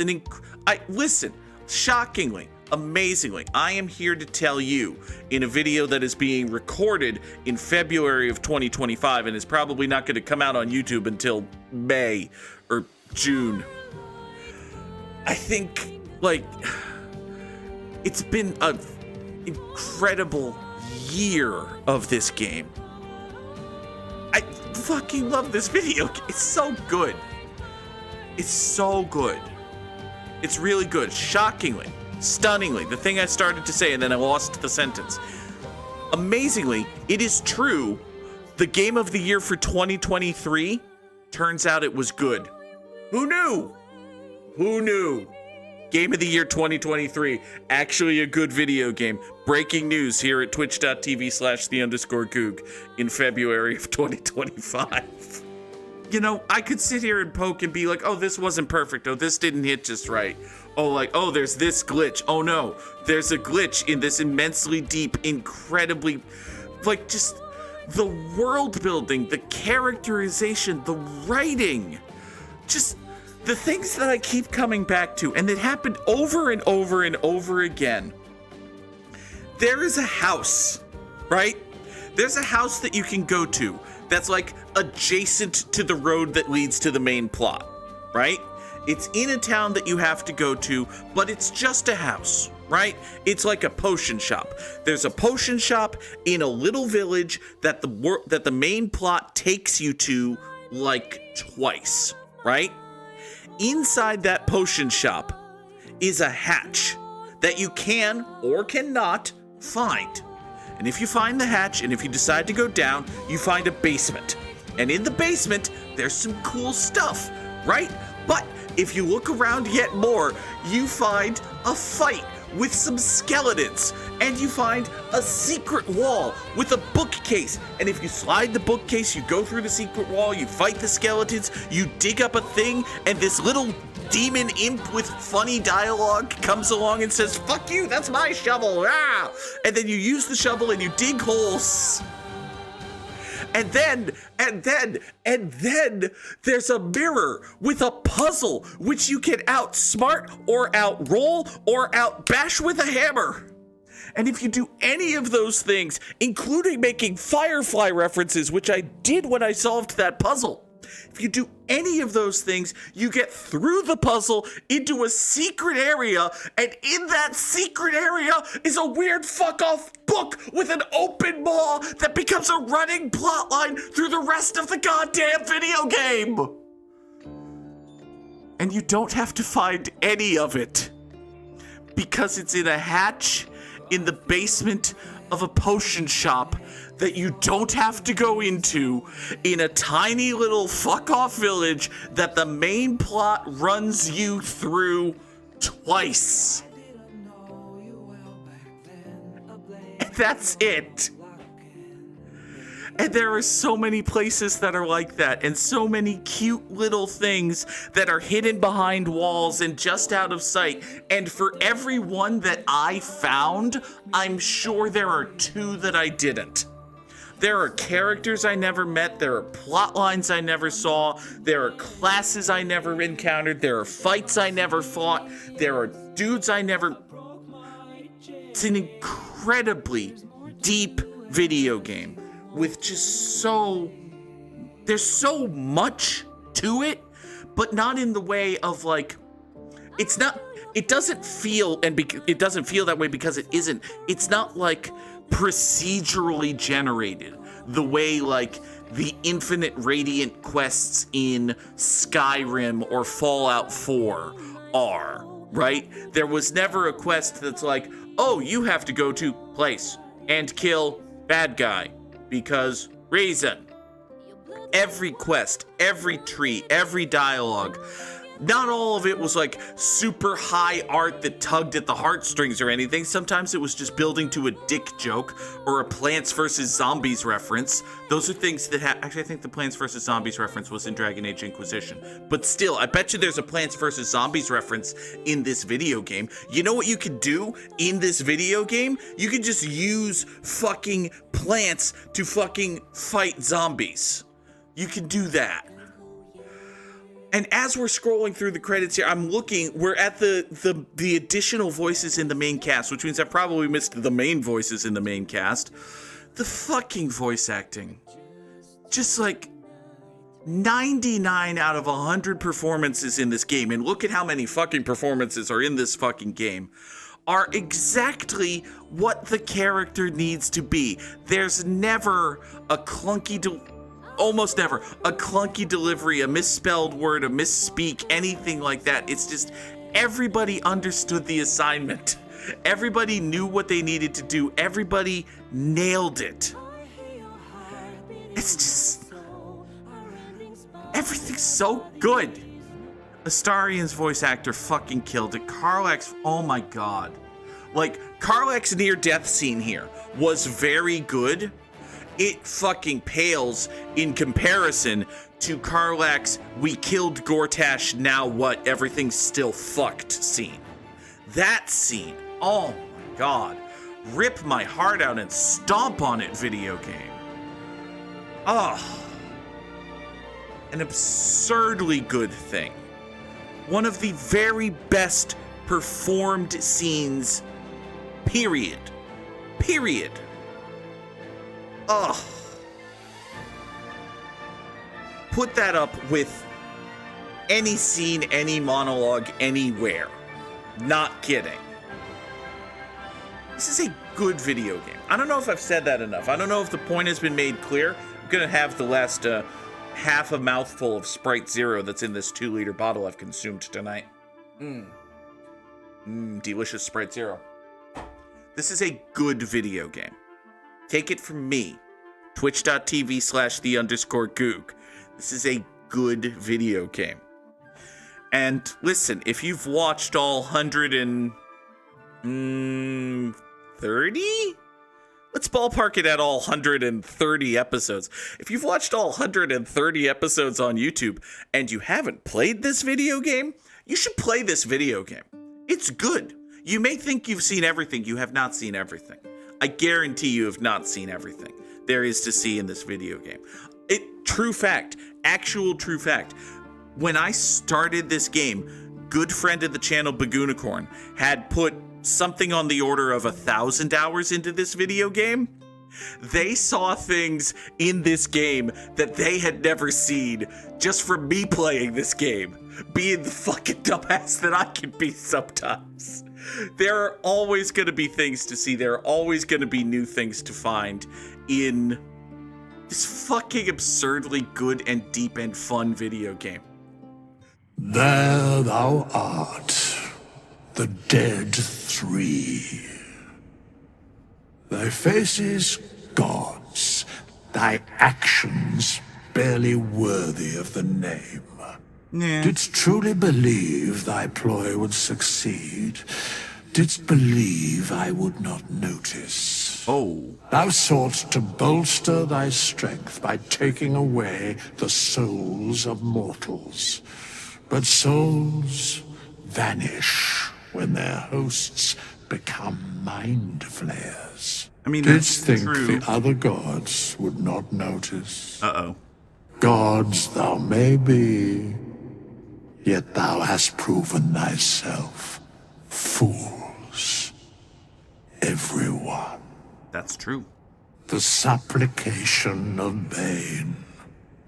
S2: listen, shockingly, amazingly, I am here to tell you in a video that is being recorded in February of 2025 and is probably not going to come out on YouTube until May or June. I think, like, it's been an incredible year of this game. I fucking love this video. It's so good. It's so good. It's really good. Shockingly, stunningly, the thing I started to say and then I lost the sentence. Amazingly, it is true. The game of the year for 2023, turns out it was good. Who knew? Who knew? Game of the year 2023, actually a good video game. Breaking news here at twitch.tv/the_Goog in February of 2025. You know, I could sit here and poke and be like, oh, this wasn't perfect. Oh, this didn't hit just right. Oh, like, oh, there's this glitch. Oh no, there's a glitch in this immensely deep, incredibly, like, just the world building, the characterization, the writing, just the things that I keep coming back to, and it happened over and over and over again. There is a house, right? There's a house that you can go to that's like adjacent to the road that leads to the main plot, right? It's in a town that you have to go to, but it's just a house, right? It's like a potion shop. There's a potion shop in a little village that the main plot takes you to like twice, right? Inside that potion shop is a hatch that you can or cannot find. And if you find the hatch and if you decide to go down, you find a basement. And in the basement, there's some cool stuff, right? But if you look around yet more, you find a fight with some skeletons, and you find a secret wall with a bookcase. And if you slide the bookcase, you go through the secret wall, you fight the skeletons, you dig up a thing, and this little demon imp with funny dialogue comes along and says, fuck you, that's my shovel, ah! And then you use the shovel and you dig holes. And then there's a mirror with a puzzle which you can outsmart or outroll or outbash with a hammer. And if you do any of those things, including making Firefly references, which I did when I solved that puzzle, if you do any of those things, you get through the puzzle into a secret area, and in that secret area is a weird fuck-off book with an open maw that becomes a running plotline through the rest of the goddamn video game. And you don't have to find any of it, because it's in a hatch in the basement of a potion shop that you don't have to go into in a tiny little fuck-off village that the main plot runs you through twice. And that's it. And there are so many places that are like that, and so many cute little things that are hidden behind walls and just out of sight. And for every one that I found, I'm sure there are two that I didn't. There are characters I never met, there are plot lines I never saw, there are classes I never encountered, there are fights I never fought, there are dudes I never... It's an incredibly deep video game with just so... There's so much to it, but not in the way of like... It's not... It doesn't feel, and it doesn't feel that way because it isn't. It's not like procedurally generated the way like the infinite radiant quests in Skyrim or Fallout 4 are, right? There was never a quest that's like, oh, you have to go to place and kill bad guy because reason. Every quest, every tree, every dialogue, Not all of it was like super high art that tugged at the heartstrings or anything. Sometimes it was just building to a dick joke or a Plants vs. Zombies reference. Those are things that actually, I think the Plants vs. Zombies reference was in Dragon Age Inquisition. But still, I bet you there's a Plants vs. Zombies reference in this video game. You know what you could do in this video game? You could just use fucking plants to fucking fight zombies. You can do that. And as we're scrolling through the credits here, I'm looking, we're at the additional voices in the main cast, which means I probably missed the main voices in the main cast. The fucking voice acting. Just like 99 out of 100 performances in this game, and look at how many fucking performances are in this fucking game, are exactly what the character needs to be. There's never a almost never a clunky delivery, a misspelled word, a misspeak, anything like that. It's just everybody understood the assignment. Everybody knew what they needed to do. Everybody nailed it. It's just everything's so good. Astarion's voice actor fucking killed it. Karlach's, oh my god. Like, Karlach's near-death scene here was very good. It fucking pales in comparison to Karlach's "we killed Gortash, now what, everything's still fucked" scene. That scene, oh my god. Rip my heart out and stomp on it video game. Oh. An absurdly good thing. One of the very best performed scenes, period. Period. Ugh. Put that up with any scene, any monologue, anywhere. Not kidding. This is a good video game. I don't know if I've said that enough. I don't know if the point has been made clear. I'm gonna have the last half a mouthful of Sprite Zero that's in this 2-liter bottle I've consumed tonight. Delicious Sprite Zero. This is a good video game. Take it from me, twitch.tv/the_Goog. This is a good video game. And listen, if you've watched all 130? Let's ballpark it at all 130 episodes. If you've watched all 130 episodes on YouTube and you haven't played this video game, you should play this video game. It's good. You may think you've seen everything. You have not seen everything. I guarantee you have not seen everything there is to see in this video game. True fact, actual true fact. When I started this game, good friend of the channel, Bagoonicorn, had put something on the order of 1,000 hours into this video game. They saw things in this game that they had never seen just from me playing this game, being the fucking dumbass that I can be sometimes. There are always going to be things to see. There are always going to be new things to find in this fucking absurdly good and deep and fun video game.
S3: There thou art, the dead three. Thy faces gods, thy actions barely worthy of the name. Didst truly believe thy ploy would succeed? Didst believe I would not notice?
S2: Oh.
S3: Thou soughtst to bolster thy strength by taking away the souls of mortals. But souls vanish when their hosts become mind flayers.
S2: I mean,
S3: Didst think
S2: true.
S3: the other gods would not notice?
S2: Uh-oh.
S3: Gods thou may be, yet thou hast proven thyself fools. Everyone.
S2: That's true.
S3: The supplication of Bane,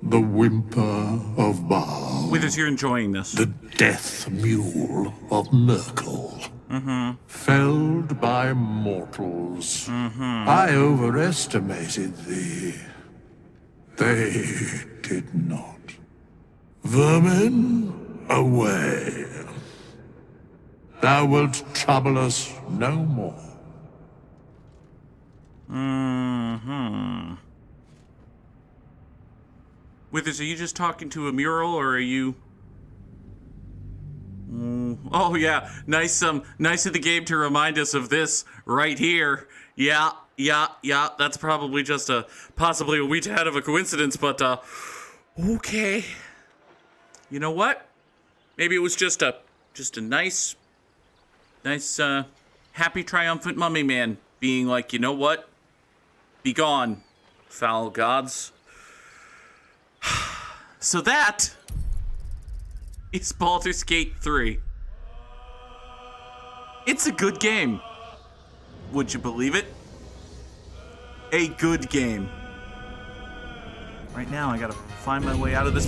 S3: the whimper of Baal,
S2: Withers, you're enjoying this.
S3: the death mule of Merkel. Felled by mortals. I overestimated thee. They did not. Vermin, away. Thou wilt trouble us no more.
S2: Withers, are you just talking to a mural, or are you... Oh yeah, nice of the game to remind us of this right here. Yeah. That's probably just possibly a wee tad of a coincidence, but okay. You know what? Maybe it was just a nice, happy, triumphant mummy man being like, you know what? Be gone, foul gods. So that is Baldur's Gate 3. It's a good game. Would you believe it? A good game. Right now, I gotta find my way out of this.